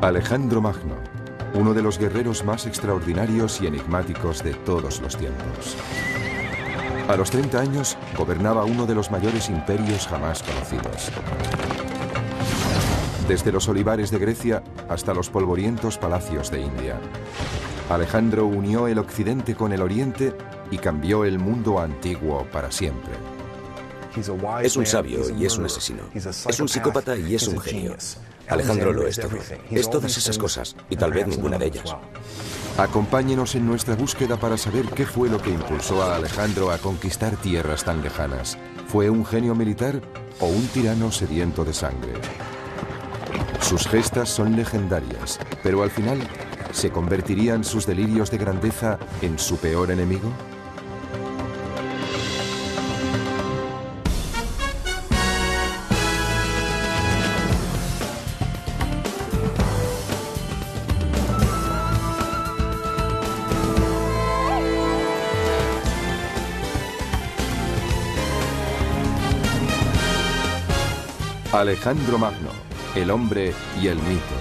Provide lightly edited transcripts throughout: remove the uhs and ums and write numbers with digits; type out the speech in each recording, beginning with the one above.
Alejandro Magno, uno de los guerreros más extraordinarios y enigmáticos de todos los tiempos. A los 30 años, gobernaba uno de los mayores imperios jamás conocidos. Desde los olivares de Grecia hasta los polvorientos palacios de India. Alejandro unió el occidente con el oriente y cambió el mundo antiguo para siempre. Es un sabio y es un asesino. Es un psicópata y es un genio. Alejandro lo es todo. Es todas esas cosas, y tal vez ninguna de ellas. Acompáñenos en nuestra búsqueda para saber qué fue lo que impulsó a Alejandro a conquistar tierras tan lejanas. ¿Fue un genio militar o un tirano sediento de sangre? Sus gestas son legendarias, pero al final, ¿se convertirían sus delirios de grandeza en su peor enemigo? Alejandro Magno, el hombre y el mito.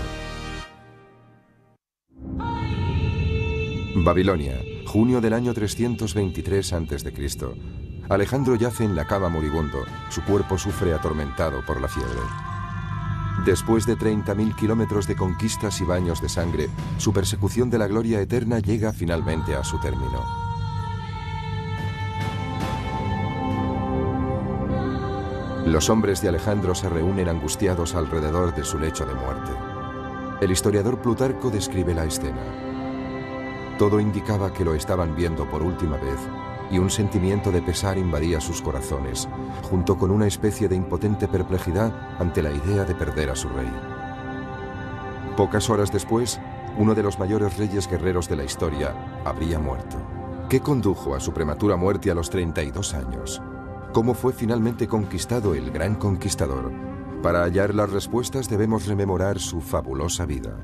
Babilonia, junio del año 323 a.C. Alejandro yace en la cama moribundo. Su cuerpo sufre atormentado por la fiebre. Después de 30.000 kilómetros de conquistas y baños de sangre, su persecución de la gloria eterna llega finalmente a su término. Los hombres de Alejandro se reúnen angustiados alrededor de su lecho de muerte. El historiador Plutarco describe la escena. Todo indicaba que lo estaban viendo por última vez y un sentimiento de pesar invadía sus corazones, junto con una especie de impotente perplejidad ante la idea de perder a su rey. Pocas horas después, uno de los mayores reyes guerreros de la historia habría muerto. ¿Qué condujo a su prematura muerte a los 32 años? ¿Cómo fue finalmente conquistado el gran conquistador? Para hallar las respuestas debemos rememorar su fabulosa vida.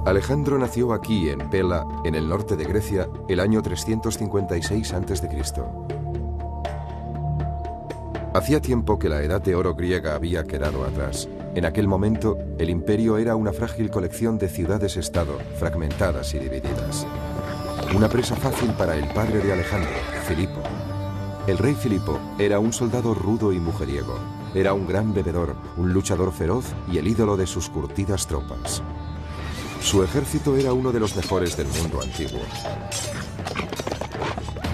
Alejandro nació aquí, en Pela, en el norte de Grecia, el año 356 a.C. Hacía tiempo que la edad de oro griega había quedado atrás. En aquel momento, el imperio era una frágil colección de ciudades-estado, fragmentadas y divididas. Una presa fácil para el padre de Alejandro, Filipo. El rey Filipo era un soldado rudo y mujeriego. Era un gran bebedor, un luchador feroz y el ídolo de sus curtidas tropas. Su ejército era uno de los mejores del mundo antiguo.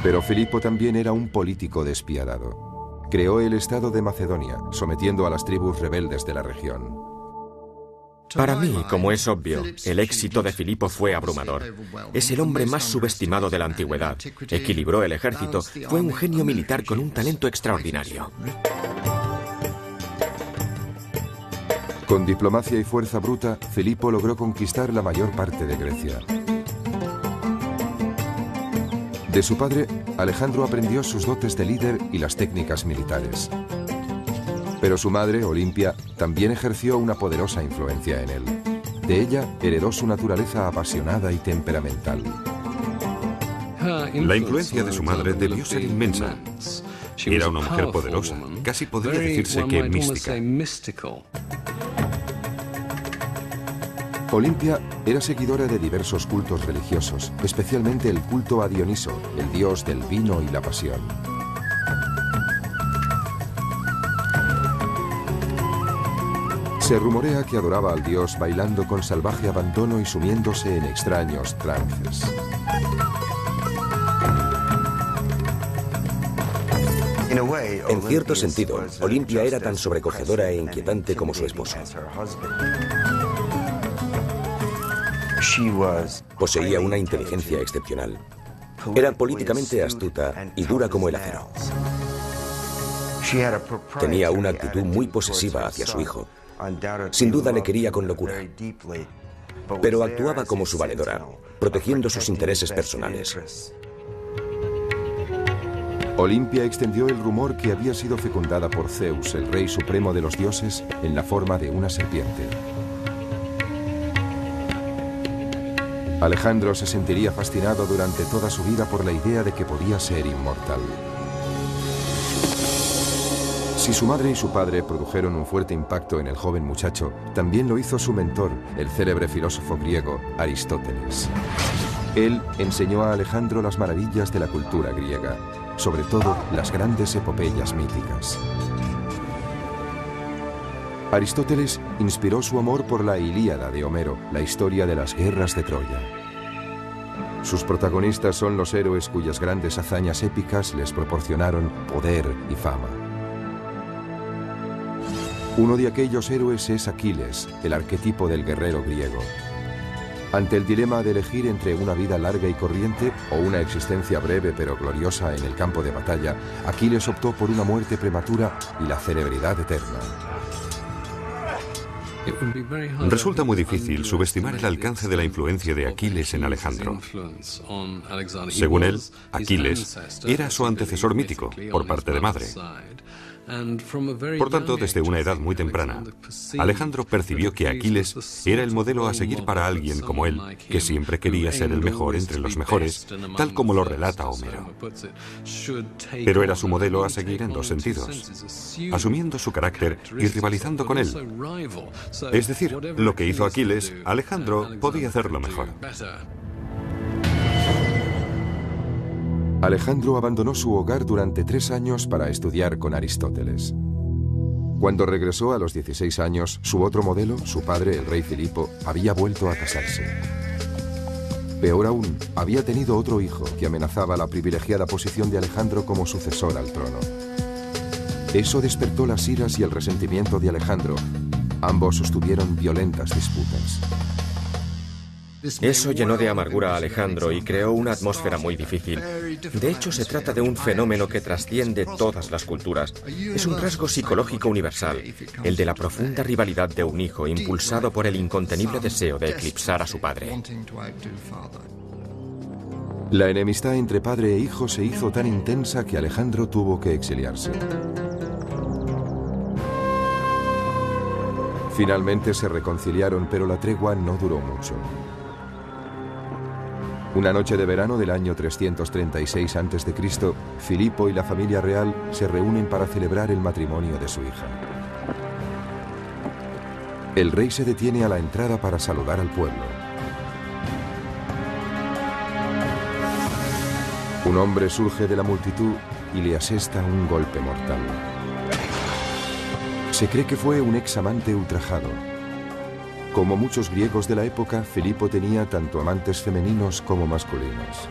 Pero Filipo también era un político despiadado. Creó el estado de Macedonia, sometiendo a las tribus rebeldes de la región. Para mí, como es obvio, el éxito de Filipo fue abrumador. Es el hombre más subestimado de la antigüedad. Equilibró el ejército, fue un genio militar con un talento extraordinario. Con diplomacia y fuerza bruta, Filipo logró conquistar la mayor parte de Grecia. De su padre, Alejandro aprendió sus dotes de líder y las técnicas militares. Pero su madre, Olimpia, también ejerció una poderosa influencia en él. De ella heredó su naturaleza apasionada y temperamental. La influencia de su madre debió ser inmensa. Era una mujer poderosa, casi podría decirse que mística. Olimpia era seguidora de diversos cultos religiosos, especialmente el culto a Dioniso, el dios del vino y la pasión. Se rumorea que adoraba al dios bailando con salvaje abandono y sumiéndose en extraños trances. En cierto sentido, Olimpia era tan sobrecogedora e inquietante como su esposo. Poseía una inteligencia excepcional. Era políticamente astuta y dura como el acero. Tenía una actitud muy posesiva hacia su hijo. Sin duda le quería con locura, pero actuaba como su valedora, protegiendo sus intereses personales. Olimpia extendió el rumor que había sido fecundada por Zeus, el rey supremo de los dioses, en la forma de una serpiente. Alejandro se sentiría fascinado durante toda su vida por la idea de que podía ser inmortal. Si su madre y su padre produjeron un fuerte impacto en el joven muchacho, también lo hizo su mentor, el célebre filósofo griego Aristóteles. Él enseñó a Alejandro las maravillas de la cultura griega, sobre todo las grandes epopeyas míticas. Aristóteles inspiró su amor por la Ilíada de Homero, la historia de las guerras de Troya. Sus protagonistas son los héroes cuyas grandes hazañas épicas les proporcionaron poder y fama. Uno de aquellos héroes es Aquiles, el arquetipo del guerrero griego. Ante el dilema de elegir entre una vida larga y corriente o una existencia breve pero gloriosa en el campo de batalla, Aquiles optó por una muerte prematura y la celebridad eterna. Resulta muy difícil subestimar el alcance de la influencia de Aquiles en Alejandro. Según él, Aquiles era su antecesor mítico, por parte de madre. Por tanto, desde una edad muy temprana, Alejandro percibió que Aquiles era el modelo a seguir para alguien como él, que siempre quería ser el mejor entre los mejores, tal como lo relata Homero. Pero era su modelo a seguir en dos sentidos, asumiendo su carácter y rivalizando con él. Es decir, lo que hizo Aquiles, Alejandro podía hacerlo mejor. Alejandro abandonó su hogar durante 3 años para estudiar con Aristóteles. Cuando regresó a los 16 años, su otro modelo, su padre, el rey Filipo, había vuelto a casarse. Peor aún, había tenido otro hijo que amenazaba la privilegiada posición de Alejandro como sucesor al trono. Eso despertó las iras y el resentimiento de Alejandro. Ambos sostuvieron violentas disputas. Eso llenó de amargura a Alejandro y creó una atmósfera muy difícil. De hecho, se trata de un fenómeno que trasciende todas las culturas. Es un rasgo psicológico universal, el de la profunda rivalidad de un hijo impulsado por el incontenible deseo de eclipsar a su padre. La enemistad entre padre e hijo se hizo tan intensa que Alejandro tuvo que exiliarse. Finalmente se reconciliaron, pero la tregua no duró mucho. Una noche de verano del año 336 a.C., Filipo y la familia real se reúnen para celebrar el matrimonio de su hija. El rey se detiene a la entrada para saludar al pueblo. Un hombre surge de la multitud y le asesta un golpe mortal. Se cree que fue un examante ultrajado. Como muchos griegos de la época, Filipo tenía tanto amantes femeninos como masculinos.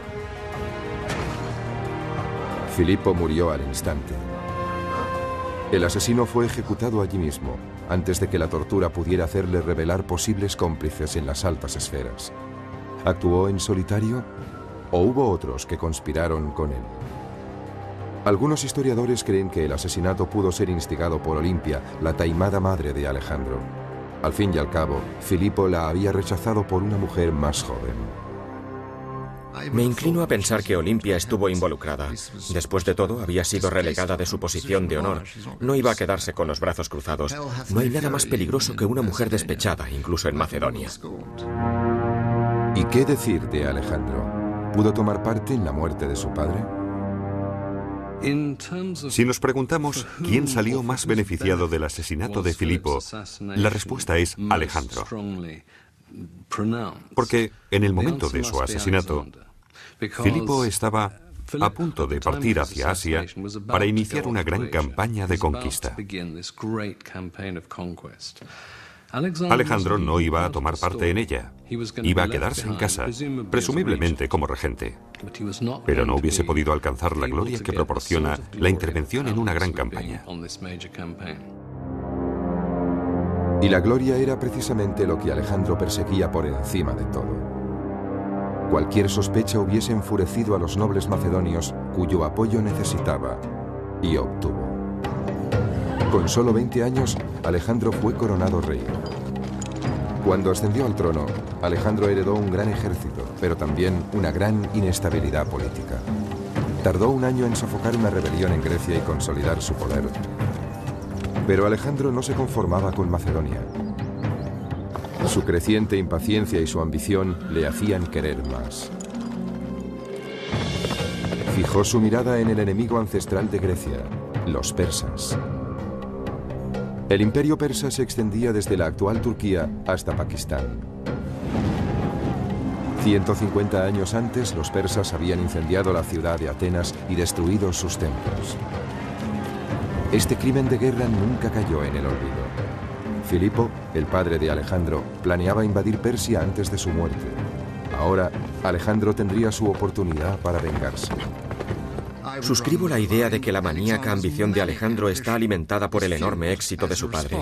Filipo murió al instante. El asesino fue ejecutado allí mismo, antes de que la tortura pudiera hacerle revelar posibles cómplices en las altas esferas. ¿Actuó en solitario o hubo otros que conspiraron con él? Algunos historiadores creen que el asesinato pudo ser instigado por Olimpia, la taimada madre de Alejandro. Al fin y al cabo, Filipo la había rechazado por una mujer más joven. Me inclino a pensar que Olimpia estuvo involucrada. Después de todo, había sido relegada de su posición de honor. No iba a quedarse con los brazos cruzados. No hay nada más peligroso que una mujer despechada, incluso en Macedonia. ¿Y qué decir de Alejandro? ¿Pudo tomar parte en la muerte de su padre? Si nos preguntamos quién salió más beneficiado del asesinato de Filipo, la respuesta es Alejandro. Porque en el momento de su asesinato, Filipo estaba a punto de partir hacia Asia para iniciar una gran campaña de conquista. Alejandro no iba a tomar parte en ella. Iba a quedarse en casa, presumiblemente como regente. Pero no hubiese podido alcanzar la gloria que proporciona la intervención en una gran campaña. Y la gloria era precisamente lo que Alejandro perseguía por encima de todo. Cualquier sospecha hubiese enfurecido a los nobles macedonios cuyo apoyo necesitaba, y obtuvo. Con solo 20 años, Alejandro fue coronado rey. Cuando ascendió al trono, Alejandro heredó un gran ejército, pero también una gran inestabilidad política. Tardó un año en sofocar una rebelión en Grecia y consolidar su poder. Pero Alejandro no se conformaba con Macedonia. Su creciente impaciencia y su ambición le hacían querer más. Fijó su mirada en el enemigo ancestral de Grecia, los persas. El imperio persa se extendía desde la actual Turquía hasta Pakistán. 150 años antes, los persas habían incendiado la ciudad de Atenas y destruido sus templos. Este crimen de guerra nunca cayó en el olvido. Filipo, el padre de Alejandro, planeaba invadir Persia antes de su muerte. Ahora, Alejandro tendría su oportunidad para vengarse. Suscribo la idea de que la maníaca ambición de Alejandro está alimentada por el enorme éxito de su padre.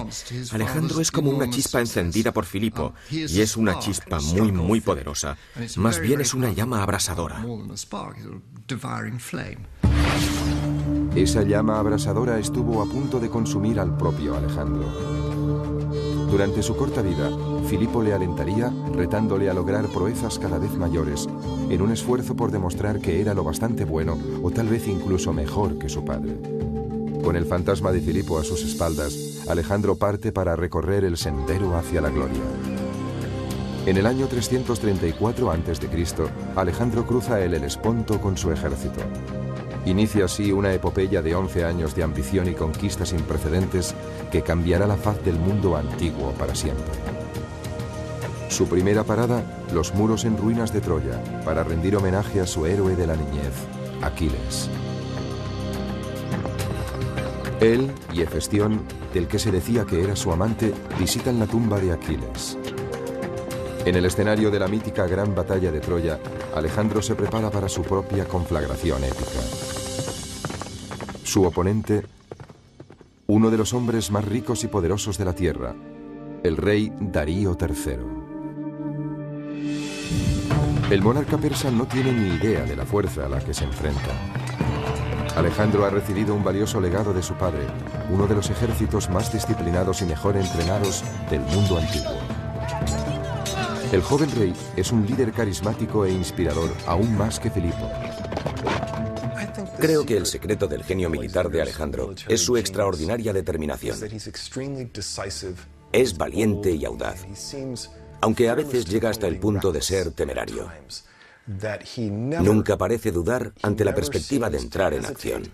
Alejandro es como una chispa encendida por Filipo, y es una chispa muy, muy poderosa. Más bien es una llama abrasadora. Esa llama abrasadora estuvo a punto de consumir al propio Alejandro. Durante su corta vida, Filipo le alentaría, retándole a lograr proezas cada vez mayores, en un esfuerzo por demostrar que era lo bastante bueno o tal vez incluso mejor que su padre. Con el fantasma de Filipo a sus espaldas, Alejandro parte para recorrer el sendero hacia la gloria. En el año 334 a.C., Alejandro cruza el Helesponto con su ejército. Inicia así una epopeya de 11 años de ambición y conquista sin precedentes que cambiará la faz del mundo antiguo para siempre. Su primera parada, los muros en ruinas de Troya, para rendir homenaje a su héroe de la niñez, Aquiles. Él y Hefestión, del que se decía que era su amante, visitan la tumba de Aquiles. En el escenario de la mítica gran batalla de Troya, Alejandro se prepara para su propia conflagración épica. Su oponente, uno de los hombres más ricos y poderosos de la tierra, el rey Darío III. El monarca persa no tiene ni idea de la fuerza a la que se enfrenta. Alejandro ha recibido un valioso legado de su padre, uno de los ejércitos más disciplinados y mejor entrenados del mundo antiguo. El joven rey es un líder carismático e inspirador, aún más que Filipo. Creo que el secreto del genio militar de Alejandro es su extraordinaria determinación. Es valiente y audaz, aunque a veces llega hasta el punto de ser temerario. Nunca parece dudar ante la perspectiva de entrar en acción.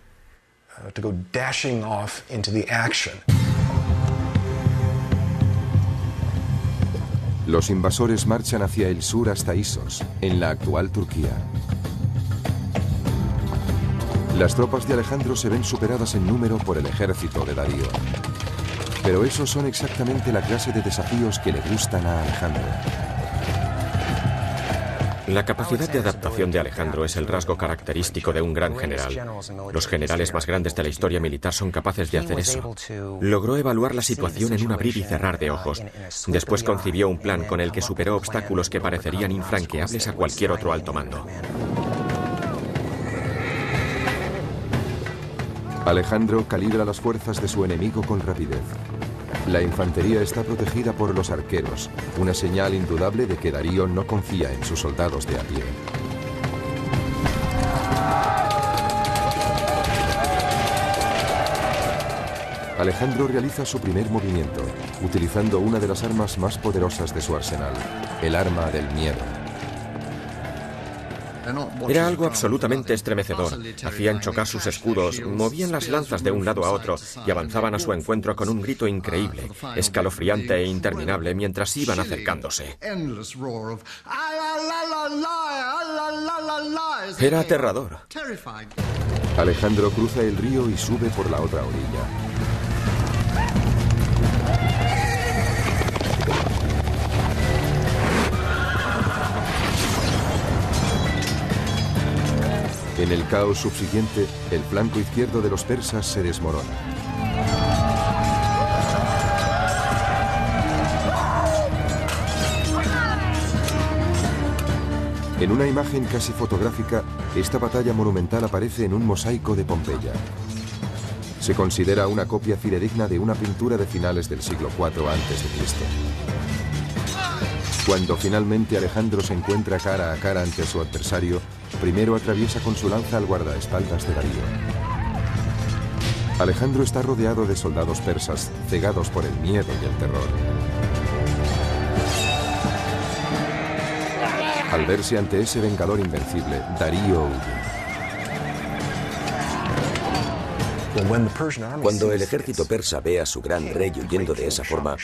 Los invasores marchan hacia el sur hasta Isos, en la actual Turquía. Las tropas de Alejandro se ven superadas en número por el ejército de Darío. Pero esos son exactamente la clase de desafíos que le gustan a Alejandro. La capacidad de adaptación de Alejandro es el rasgo característico de un gran general. Los generales más grandes de la historia militar son capaces de hacer eso. Logró evaluar la situación en un abrir y cerrar de ojos. Después concibió un plan con el que superó obstáculos que parecerían infranqueables a cualquier otro alto mando. Alejandro calibra las fuerzas de su enemigo con rapidez. La infantería está protegida por los arqueros, una señal indudable de que Darío no confía en sus soldados de a pie. Alejandro realiza su primer movimiento, utilizando una de las armas más poderosas de su arsenal, el arma del miedo. Era algo absolutamente estremecedor. Hacían chocar sus escudos, movían las lanzas de un lado a otro y avanzaban a su encuentro con un grito increíble, escalofriante e interminable mientras iban acercándose. Era aterrador. Alejandro cruza el río y sube por la otra orilla. En el caos subsiguiente, el flanco izquierdo de los persas se desmorona. En una imagen casi fotográfica, esta batalla monumental aparece en un mosaico de Pompeya. Se considera una copia fidedigna de una pintura de finales del siglo IV a.C. Cuando finalmente Alejandro se encuentra cara a cara ante su adversario, primero atraviesa con su lanza al guardaespaldas de Darío. Alejandro está rodeado de soldados persas, cegados por el miedo y el terror. Al verse ante ese vengador invencible, Darío huye. Cuando el ejército persa ve a su gran rey huyendo de esa forma,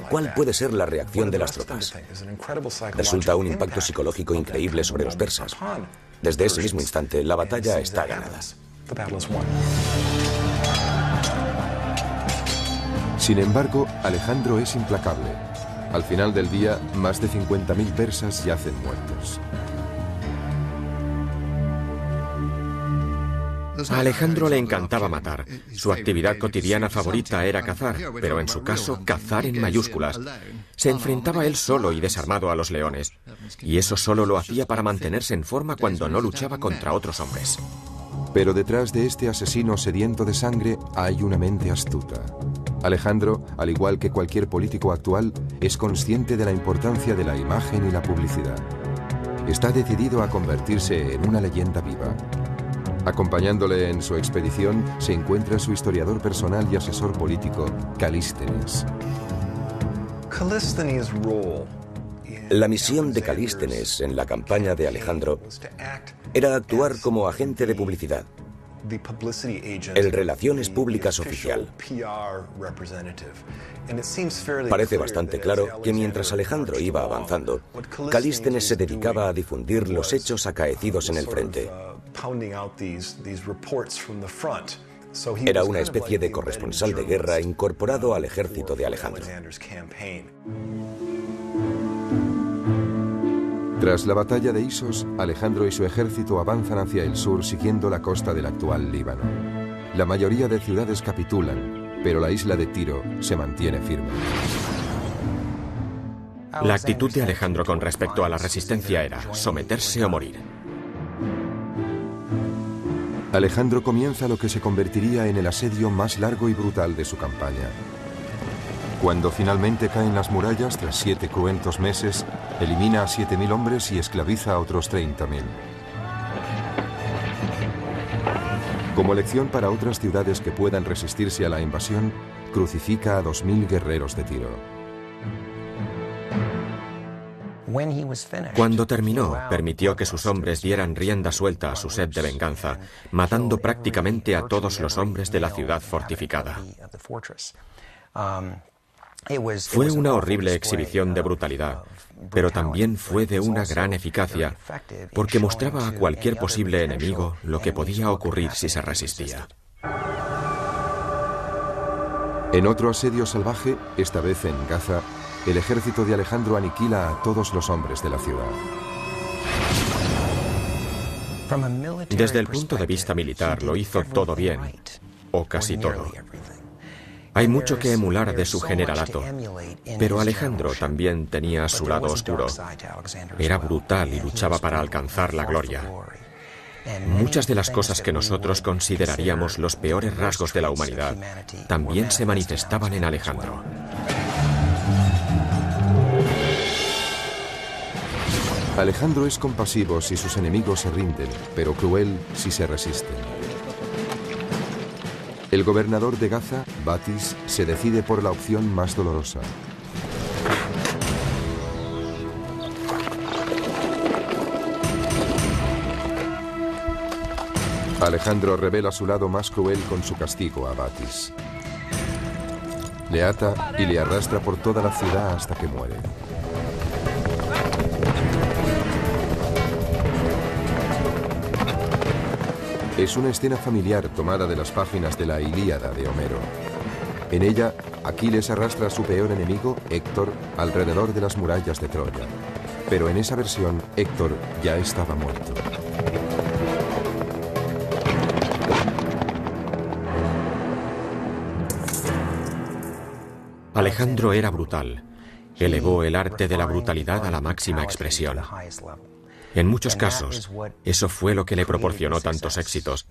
¿cuál puede ser la reacción de las tropas? Resulta un impacto psicológico increíble sobre los persas. Desde ese mismo instante, la batalla está ganada. Sin embargo, Alejandro es implacable. Al final del día, más de 50.000 persas yacen muertos. A Alejandro le encantaba matar. Su actividad cotidiana favorita era cazar, pero en su caso, cazar en mayúsculas. Se enfrentaba él solo y desarmado a los leones. Y eso solo lo hacía para mantenerse en forma cuando no luchaba contra otros hombres. Pero detrás de este asesino sediento de sangre hay una mente astuta. Alejandro, al igual que cualquier político actual, es consciente de la importancia de la imagen y la publicidad. Está decidido a convertirse en una leyenda viva. Acompañándole en su expedición se encuentra su historiador personal y asesor político, Calístenes. La misión de Calístenes en la campaña de Alejandro era actuar como agente de publicidad, el Relaciones Públicas oficial. Parece bastante claro que mientras Alejandro iba avanzando, Calístenes se dedicaba a difundir los hechos acaecidos en el frente. Era una especie de corresponsal de guerra incorporado al ejército de Alejandro. Tras la batalla de Isos, Alejandro y su ejército avanzan hacia el sur siguiendo la costa del actual Líbano. La mayoría de ciudades capitulan, pero la isla de Tiro se mantiene firme. La actitud de Alejandro con respecto a la resistencia era someterse o morir. Alejandro comienza lo que se convertiría en el asedio más largo y brutal de su campaña. Cuando finalmente caen las murallas, tras 7 cruentos meses, elimina a 7.000 hombres y esclaviza a otros 30.000. Como lección para otras ciudades que puedan resistirse a la invasión, crucifica a 2.000 guerreros de Tiro. Cuando terminó, permitió que sus hombres dieran rienda suelta a su sed de venganza, matando prácticamente a todos los hombres de la ciudad fortificada. Fue una horrible exhibición de brutalidad, pero también fue de una gran eficacia, porque mostraba a cualquier posible enemigo lo que podía ocurrir si se resistía. En otro asedio salvaje, esta vez en Gaza, el ejército de Alejandro aniquila a todos los hombres de la ciudad. Desde el punto de vista militar, lo hizo todo bien, o casi todo. Hay mucho que emular de su generalato, pero Alejandro también tenía su lado oscuro. Era brutal y luchaba para alcanzar la gloria. Muchas de las cosas que nosotros consideraríamos los peores rasgos de la humanidad también se manifestaban en Alejandro. Alejandro es compasivo si sus enemigos se rinden, pero cruel si se resisten. El gobernador de Gaza, Batis, se decide por la opción más dolorosa. Alejandro revela su lado más cruel con su castigo a Batis. Le ata y le arrastra por toda la ciudad hasta que muere. Es una escena familiar tomada de las páginas de la Ilíada de Homero. En ella, Aquiles arrastra a su peor enemigo, Héctor, alrededor de las murallas de Troya. Pero en esa versión, Héctor ya estaba muerto. Alejandro era brutal. Elevó el arte de la brutalidad a la máxima expresión. En muchos casos, eso fue lo que le proporcionó tantos éxitos.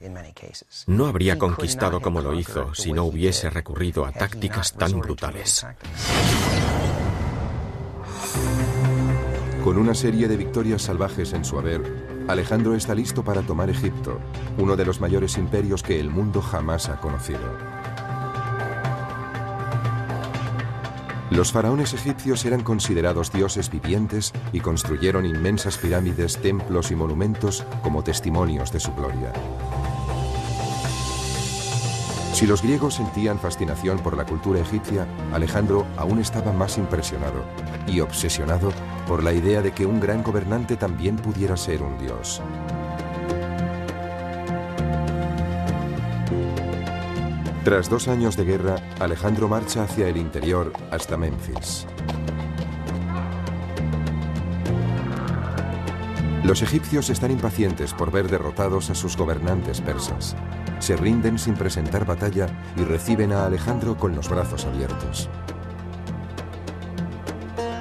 No habría conquistado como lo hizo si no hubiese recurrido a tácticas tan brutales. Con una serie de victorias salvajes en su haber, Alejandro está listo para tomar Egipto, uno de los mayores imperios que el mundo jamás ha conocido. Los faraones egipcios eran considerados dioses vivientes y construyeron inmensas pirámides, templos y monumentos como testimonios de su gloria. Si los griegos sentían fascinación por la cultura egipcia, Alejandro aún estaba más impresionado y obsesionado por la idea de que un gran gobernante también pudiera ser un dios. Tras 2 años de guerra, Alejandro marcha hacia el interior hasta Menfis. Los egipcios están impacientes por ver derrotados a sus gobernantes persas. Se rinden sin presentar batalla y reciben a Alejandro con los brazos abiertos.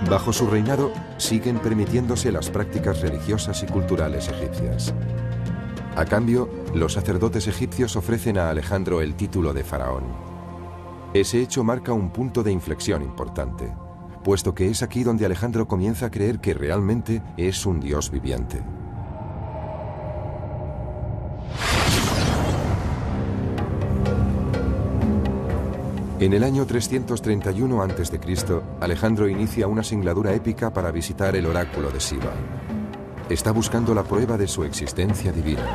Bajo su reinado, siguen permitiéndose las prácticas religiosas y culturales egipcias. A cambio, los sacerdotes egipcios ofrecen a Alejandro el título de faraón. Ese hecho marca un punto de inflexión importante, puesto que es aquí donde Alejandro comienza a creer que realmente es un dios viviente. En el año 331 a.C., Alejandro inicia una singladura épica para visitar el oráculo de Siva. Está buscando la prueba de su existencia divina.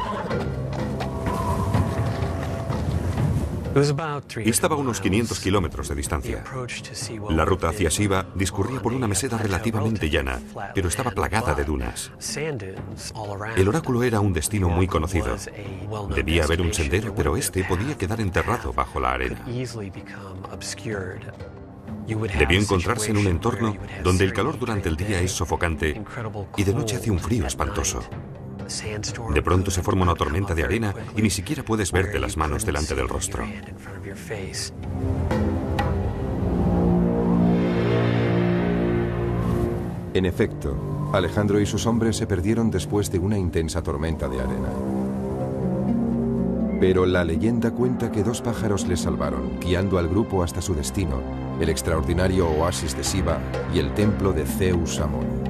Estaba a unos 500 kilómetros de distancia. La ruta hacia Siva discurría por una meseta relativamente llana, pero estaba plagada de dunas. El oráculo era un destino muy conocido. Debía haber un sendero, pero este podía quedar enterrado bajo la arena. Debió encontrarse en un entorno donde el calor durante el día es sofocante y de noche hace un frío espantoso. De pronto se forma una tormenta de arena y ni siquiera puedes verte las manos delante del rostro. En efecto, Alejandro y sus hombres se perdieron después de una intensa tormenta de arena. Pero la leyenda cuenta que 2 pájaros les salvaron, guiando al grupo hasta su destino, el extraordinario oasis de Siva y el templo de Zeus Amón.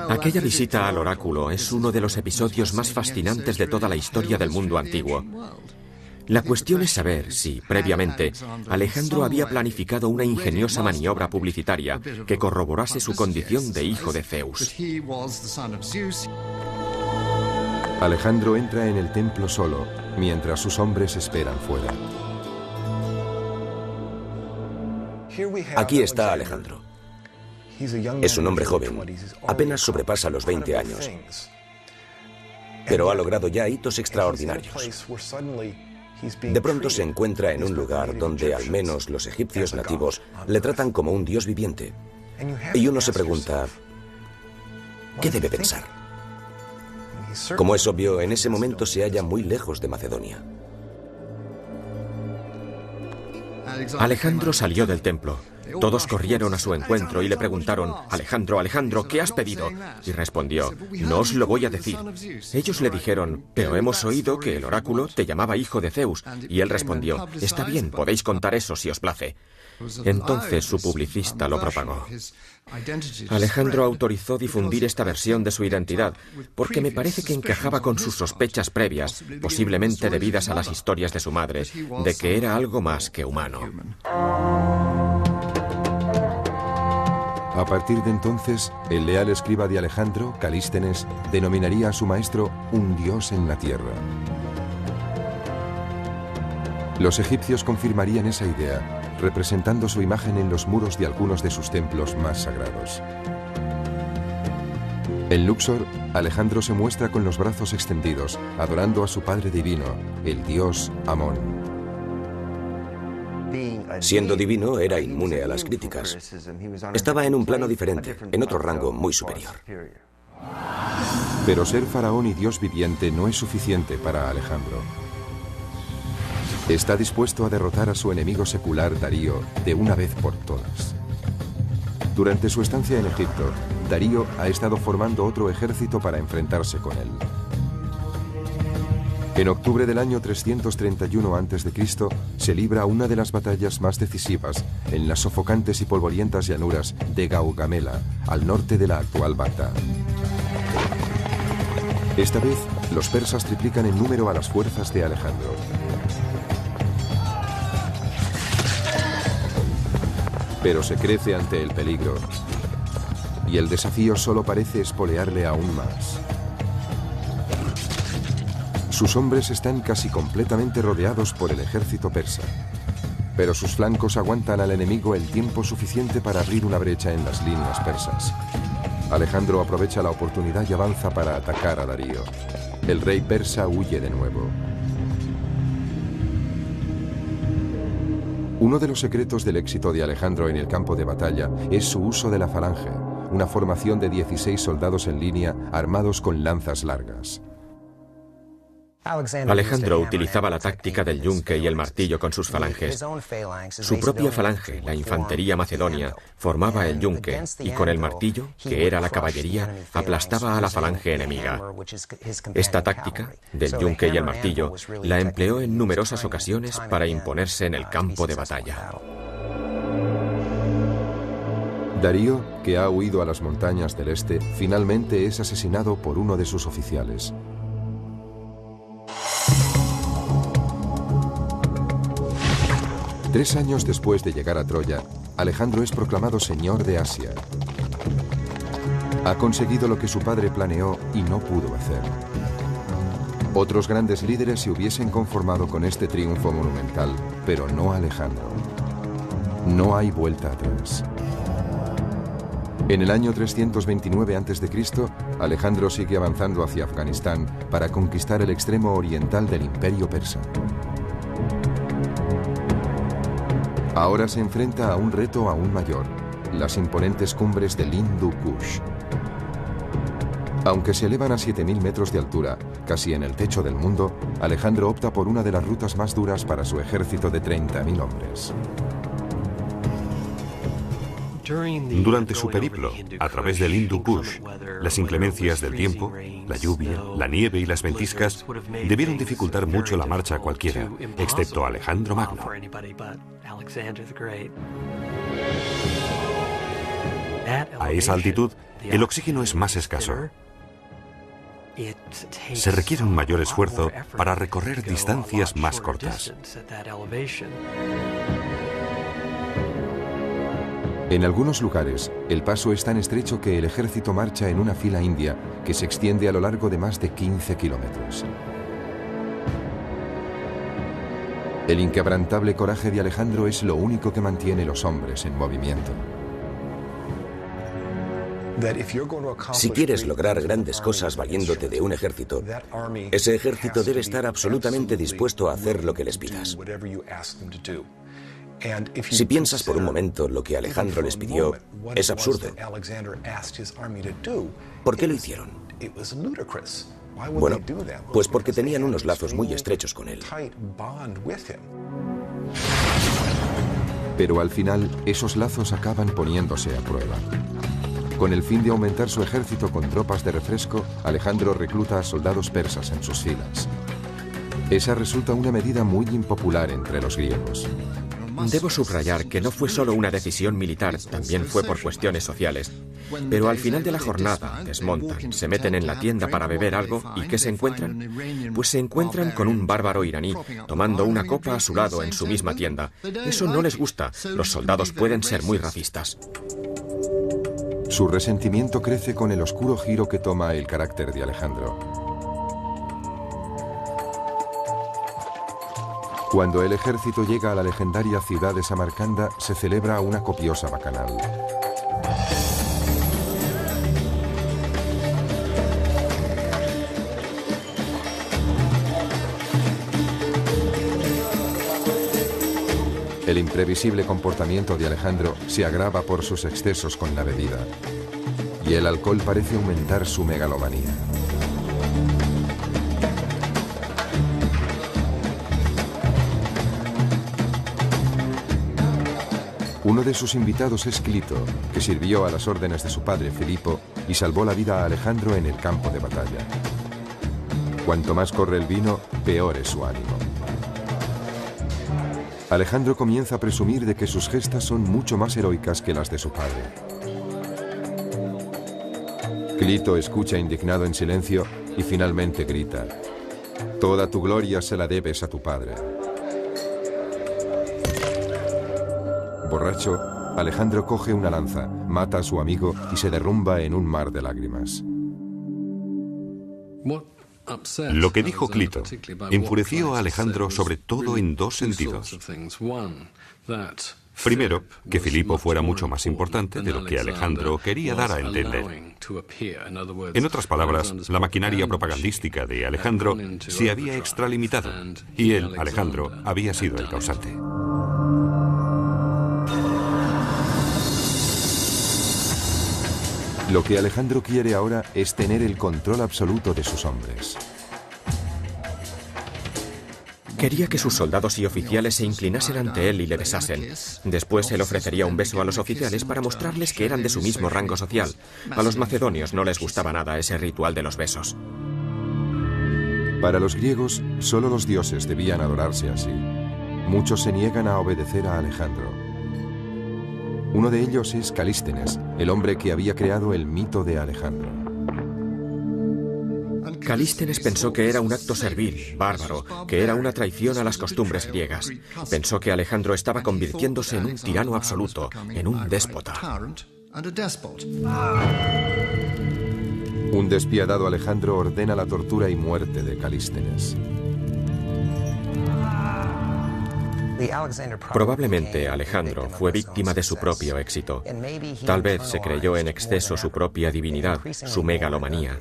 Aquella visita al oráculo es uno de los episodios más fascinantes de toda la historia del mundo antiguo. La cuestión es saber si, previamente, Alejandro había planificado una ingeniosa maniobra publicitaria que corroborase su condición de hijo de Zeus. Alejandro entra en el templo solo, mientras sus hombres esperan fuera. Aquí está Alejandro. Es un hombre joven, apenas sobrepasa los 20 años, pero ha logrado ya hitos extraordinarios. De pronto se encuentra en un lugar donde al menos los egipcios nativos le tratan como un dios viviente. Y uno se pregunta, ¿qué debe pensar? Como es obvio, en ese momento se halla muy lejos de Macedonia. Alejandro salió del templo. Todos corrieron a su encuentro y le preguntaron, Alejandro, Alejandro, ¿qué has pedido? Y respondió, no os lo voy a decir. Ellos le dijeron, pero hemos oído que el oráculo te llamaba hijo de Zeus. Y él respondió, está bien, podéis contar eso si os place. Entonces su publicista lo propagó. Alejandro autorizó difundir esta versión de su identidad, porque me parece que encajaba con sus sospechas previas, posiblemente debidas a las historias de su madre, de que era algo más que humano. A partir de entonces, el leal escriba de Alejandro, Calístenes, denominaría a su maestro un dios en la tierra. Los egipcios confirmarían esa idea, representando su imagen en los muros de algunos de sus templos más sagrados. En Luxor, Alejandro se muestra con los brazos extendidos, adorando a su padre divino, el dios Amón. Siendo divino, era inmune a las críticas. Estaba en un plano diferente, en otro rango muy superior. Pero ser faraón y dios viviente no es suficiente para Alejandro. Está dispuesto a derrotar a su enemigo secular Darío de una vez por todas. Durante su estancia en Egipto, Darío ha estado formando otro ejército para enfrentarse con él. En octubre del año 331 a.C. se libra una de las batallas más decisivas en las sofocantes y polvorientas llanuras de Gaugamela, al norte de la actual Bagdad. Esta vez, los persas triplican en número a las fuerzas de Alejandro. Pero se crece ante el peligro, y el desafío solo parece espolearle aún más. Sus hombres están casi completamente rodeados por el ejército persa, pero sus flancos aguantan al enemigo el tiempo suficiente para abrir una brecha en las líneas persas. Alejandro aprovecha la oportunidad y avanza para atacar a Darío. El rey persa huye de nuevo. Uno de los secretos del éxito de Alejandro en el campo de batalla es su uso de la falange, una formación de 16 soldados en línea armados con lanzas largas. Alejandro utilizaba la táctica del yunque y el martillo con sus falanges. Su propia falange, la infantería macedonia, formaba el yunque y con el martillo, que era la caballería, aplastaba a la falange enemiga. Esta táctica, del yunque y el martillo, la empleó en numerosas ocasiones para imponerse en el campo de batalla. Darío, que ha huido a las montañas del este, finalmente es asesinado por uno de sus oficiales. Tres años después de llegar a Troya, Alejandro es proclamado señor de Asia. Ha conseguido lo que su padre planeó y no pudo hacer. Otros grandes líderes se hubiesen conformado con este triunfo monumental, pero no Alejandro. No hay vuelta atrás. En el año 329 a.C., Alejandro sigue avanzando hacia Afganistán para conquistar el extremo oriental del imperio persa. Ahora se enfrenta a un reto aún mayor, las imponentes cumbres del Hindu Kush. Aunque se elevan a 7.000 metros de altura, casi en el techo del mundo, Alejandro opta por una de las rutas más duras para su ejército de 30.000 hombres. Durante su periplo, a través del Hindu Kush, las inclemencias del tiempo, la lluvia, la nieve y las ventiscas debieron dificultar mucho la marcha a cualquiera, excepto a Alejandro Magno. A esa altitud, el oxígeno es más escaso. Se requiere un mayor esfuerzo para recorrer distancias más cortas. En algunos lugares, el paso es tan estrecho que el ejército marcha en una fila india que se extiende a lo largo de más de 15 kilómetros. El inquebrantable coraje de Alejandro es lo único que mantiene los hombres en movimiento. Si quieres lograr grandes cosas valiéndote de un ejército, ese ejército debe estar absolutamente dispuesto a hacer lo que les pidas. Si piensas por un momento lo que Alejandro les pidió, es absurdo. ¿Por qué lo hicieron? Bueno, pues porque tenían unos lazos muy estrechos con él. Pero al final, esos lazos acaban poniéndose a prueba. Con el fin de aumentar su ejército con tropas de refresco, Alejandro recluta a soldados persas en sus filas. Esa resulta una medida muy impopular entre los griegos. Debo subrayar que no fue solo una decisión militar, también fue por cuestiones sociales. Pero al final de la jornada desmontan, se meten en la tienda para beber algo y ¿qué se encuentran? Pues se encuentran con un bárbaro iraní tomando una copa a su lado en su misma tienda. Eso no les gusta, los soldados pueden ser muy racistas. Su resentimiento crece con el oscuro giro que toma el carácter de Alejandro. Cuando el ejército llega a la legendaria ciudad de Samarcanda, se celebra una copiosa bacanal. El imprevisible comportamiento de Alejandro se agrava por sus excesos con la bebida, y el alcohol parece aumentar su megalomanía. Uno de sus invitados es Clito, que sirvió a las órdenes de su padre Filipo y salvó la vida a Alejandro en el campo de batalla. Cuanto más corre el vino, peor es su ánimo. Alejandro comienza a presumir de que sus gestas son mucho más heroicas que las de su padre. Clito escucha indignado en silencio y finalmente grita: «Toda tu gloria se la debes a tu padre». Borracho, Alejandro coge una lanza, mata a su amigo y se derrumba en un mar de lágrimas. Lo que dijo Clito enfureció a Alejandro sobre todo en dos sentidos. Primero, que Filipo fuera mucho más importante de lo que Alejandro quería dar a entender. En otras palabras, la maquinaria propagandística de Alejandro se había extralimitado y él, Alejandro, había sido el causante. Lo que Alejandro quiere ahora es tener el control absoluto de sus hombres. Quería que sus soldados y oficiales se inclinasen ante él y le besasen. Después él ofrecería un beso a los oficiales para mostrarles que eran de su mismo rango social. A los macedonios no les gustaba nada ese ritual de los besos. Para los griegos, solo los dioses debían adorarse así. Muchos se niegan a obedecer a Alejandro. Uno de ellos es Calístenes, el hombre que había creado el mito de Alejandro. Calístenes pensó que era un acto servil, bárbaro, que era una traición a las costumbres griegas. Pensó que Alejandro estaba convirtiéndose en un tirano absoluto, en un déspota. Un despiadado Alejandro ordena la tortura y muerte de Calístenes. Probablemente Alejandro fue víctima de su propio éxito. Tal vez se creyó en exceso su propia divinidad, su megalomanía.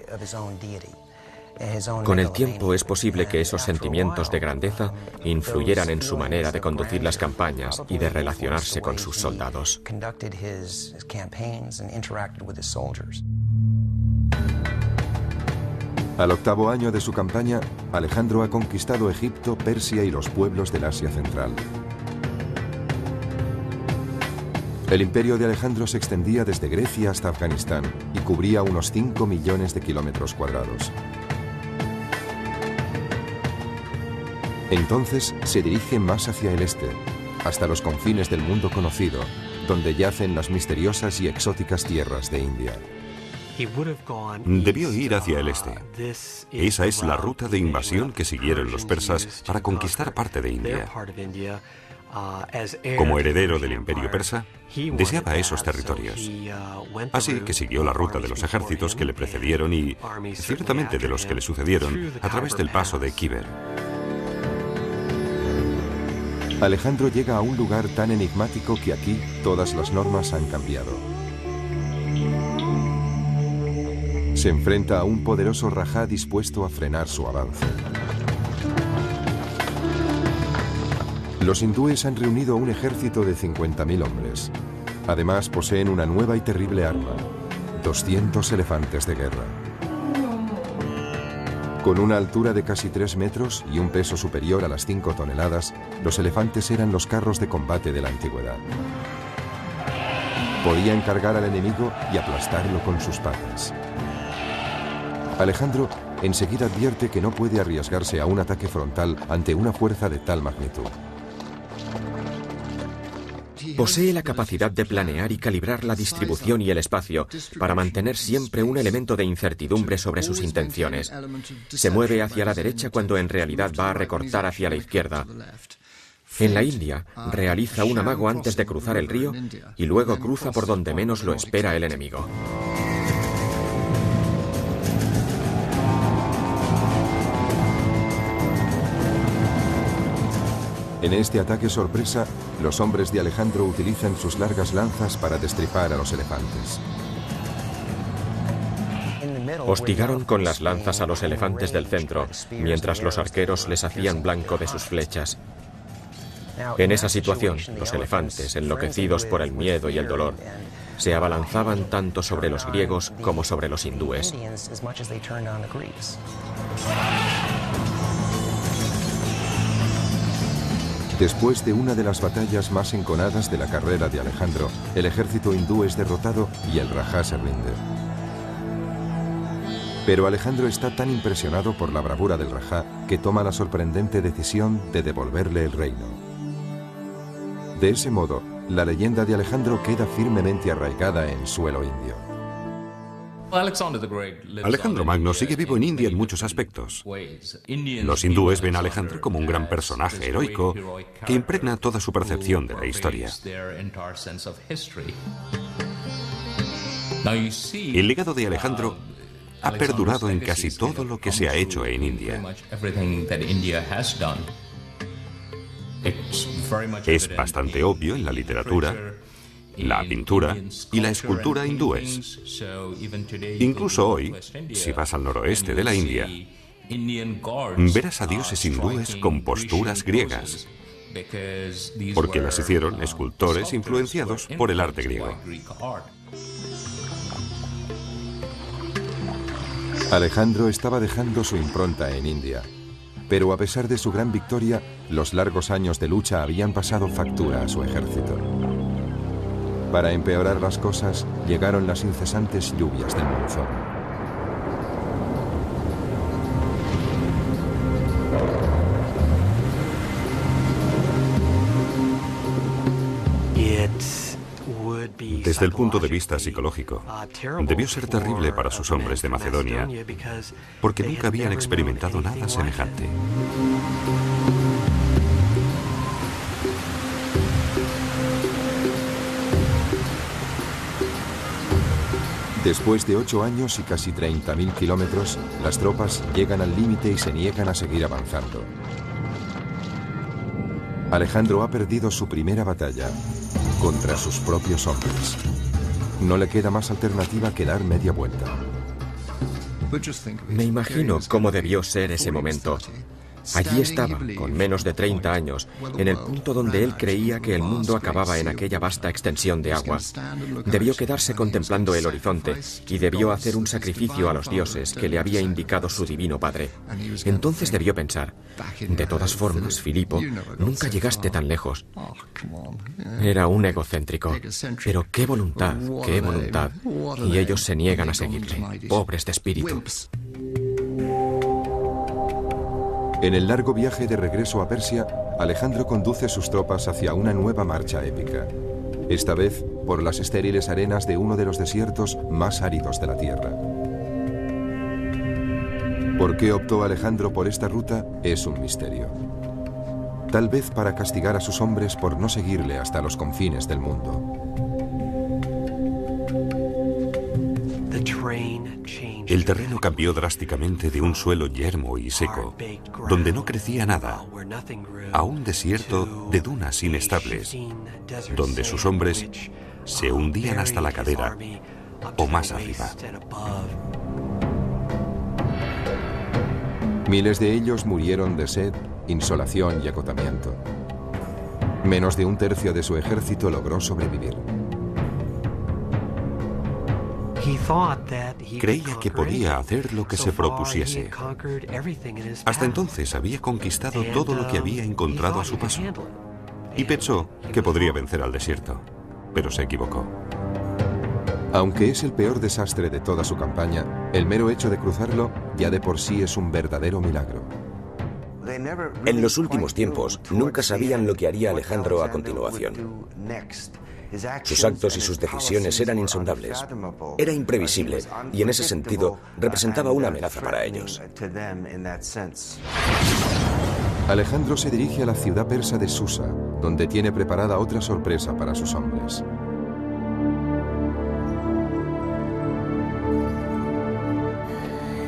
Con el tiempo es posible que esos sentimientos de grandeza influyeran en su manera de conducir las campañas y de relacionarse con sus soldados. Al 8º año de su campaña, Alejandro ha conquistado Egipto, Persia y los pueblos del Asia Central. El imperio de Alejandro se extendía desde Grecia hasta Afganistán y cubría unos 5 millones de kilómetros cuadrados. Entonces se dirige más hacia el este, hasta los confines del mundo conocido, donde yacen las misteriosas y exóticas tierras de India. Debió ir hacia el este. Esa es la ruta de invasión que siguieron los persas para conquistar parte de India. Como heredero del imperio persa, deseaba esos territorios. Así que siguió la ruta de los ejércitos que le precedieron y, ciertamente, de los que le sucedieron, a través del paso de Khyber. Alejandro llega a un lugar tan enigmático que aquí todas las normas han cambiado. Se enfrenta a un poderoso rajá dispuesto a frenar su avance. Los hindúes han reunido un ejército de 50.000 hombres. Además poseen una nueva y terrible arma, 200 elefantes de guerra. Con una altura de casi 3 metros y un peso superior a las 5 toneladas, los elefantes eran los carros de combate de la antigüedad. Podían cargar al enemigo y aplastarlo con sus patas. Alejandro enseguida advierte que no puede arriesgarse a un ataque frontal ante una fuerza de tal magnitud. Posee la capacidad de planear y calibrar la distribución y el espacio para mantener siempre un elemento de incertidumbre sobre sus intenciones. Se mueve hacia la derecha cuando en realidad va a recortar hacia la izquierda. En la India, realiza un amago antes de cruzar el río y luego cruza por donde menos lo espera el enemigo. En este ataque sorpresa, los hombres de Alejandro utilizan sus largas lanzas para destripar a los elefantes. Hostigaron con las lanzas a los elefantes del centro, mientras los arqueros les hacían blanco de sus flechas. En esa situación, los elefantes, enloquecidos por el miedo y el dolor, se abalanzaban tanto sobre los griegos como sobre los hindúes. Después de una de las batallas más enconadas de la carrera de Alejandro, el ejército hindú es derrotado y el rajá se rinde. Pero Alejandro está tan impresionado por la bravura del rajá que toma la sorprendente decisión de devolverle el reino. De ese modo, la leyenda de Alejandro queda firmemente arraigada en suelo indio. Alejandro Magno sigue vivo en India en muchos aspectos. Los hindúes ven a Alejandro como un gran personaje heroico que impregna toda su percepción de la historia. El legado de Alejandro ha perdurado en casi todo lo que se ha hecho en India. Es bastante obvio en la literatura, la pintura y la escultura hindúes. Incluso hoy, si vas al noroeste de la India, verás a dioses hindúes con posturas griegas, porque las hicieron escultores influenciados por el arte griego. Alejandro estaba dejando su impronta en India, pero a pesar de su gran victoria, los largos años de lucha habían pasado factura a su ejército. Para empeorar las cosas, llegaron las incesantes lluvias del monzón. Desde el punto de vista psicológico, debió ser terrible para sus hombres de Macedonia, porque nunca habían experimentado nada semejante. Después de 8 años y casi 30.000 kilómetros, las tropas llegan al límite y se niegan a seguir avanzando. Alejandro ha perdido su primera batalla contra sus propios hombres. No le queda más alternativa que dar media vuelta. Me imagino cómo debió ser ese momento. Allí estaba, con menos de 30 años, en el punto donde él creía que el mundo acababa en aquella vasta extensión de agua. Debió quedarse contemplando el horizonte y debió hacer un sacrificio a los dioses que le había indicado su divino padre. Entonces debió pensar, de todas formas, Filipo, nunca llegaste tan lejos. Era un egocéntrico, pero qué voluntad, qué voluntad. Y ellos se niegan a seguirle, pobres de espíritu. En el largo viaje de regreso a Persia, Alejandro conduce sus tropas hacia una nueva marcha épica. Esta vez por las estériles arenas de uno de los desiertos más áridos de la tierra. ¿Por qué optó Alejandro por esta ruta? Es un misterio. Tal vez para castigar a sus hombres por no seguirle hasta los confines del mundo. El terreno cambió drásticamente de un suelo yermo y seco, donde no crecía nada, a un desierto de dunas inestables, donde sus hombres se hundían hasta la cadera o más arriba. Miles de ellos murieron de sed, insolación y agotamiento. Menos de un tercio de su ejército logró sobrevivir. Creía que podía hacer lo que se propusiese. Hasta entonces había conquistado todo lo que había encontrado a su paso. Y pensó que podría vencer al desierto, pero se equivocó. Aunque es el peor desastre de toda su campaña, el mero hecho de cruzarlo ya de por sí es un verdadero milagro. En los últimos tiempos, nunca sabían lo que haría Alejandro a continuación. Sus actos y sus decisiones eran insondables. Era imprevisible y en ese sentido representaba una amenaza para ellos. Alejandro se dirige a la ciudad persa de Susa, donde tiene preparada otra sorpresa para sus hombres.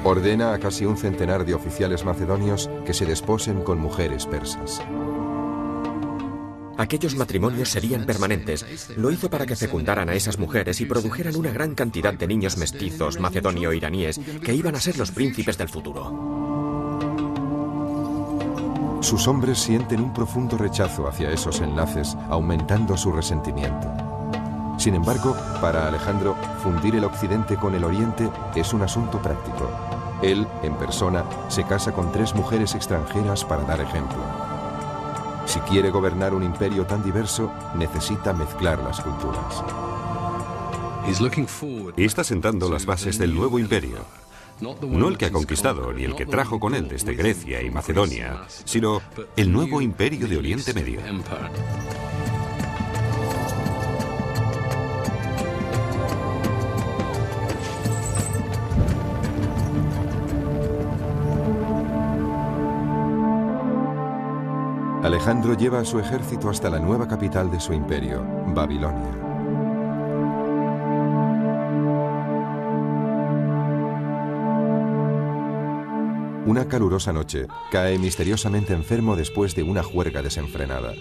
Ordena a casi un centenar de oficiales macedonios que se desposen con mujeres persas. Aquellos matrimonios serían permanentes. Lo hizo para que fecundaran a esas mujeres y produjeran una gran cantidad de niños mestizos macedonio-iraníes que iban a ser los príncipes del futuro. Sus hombres sienten un profundo rechazo hacia esos enlaces, aumentando su resentimiento. Sin embargo, para Alejandro, fundir el occidente con el oriente es un asunto práctico. Él, en persona, se casa con 3 mujeres extranjeras para dar ejemplo. Si quiere gobernar un imperio tan diverso, necesita mezclar las culturas. Y está sentando las bases del nuevo imperio. No el que ha conquistado, ni el que trajo con él desde Grecia y Macedonia, sino el nuevo imperio de Oriente Medio. Alejandro lleva a su ejército hasta la nueva capital de su imperio, Babilonia. Una calurosa noche, cae misteriosamente enfermo después de una juerga desenfrenada.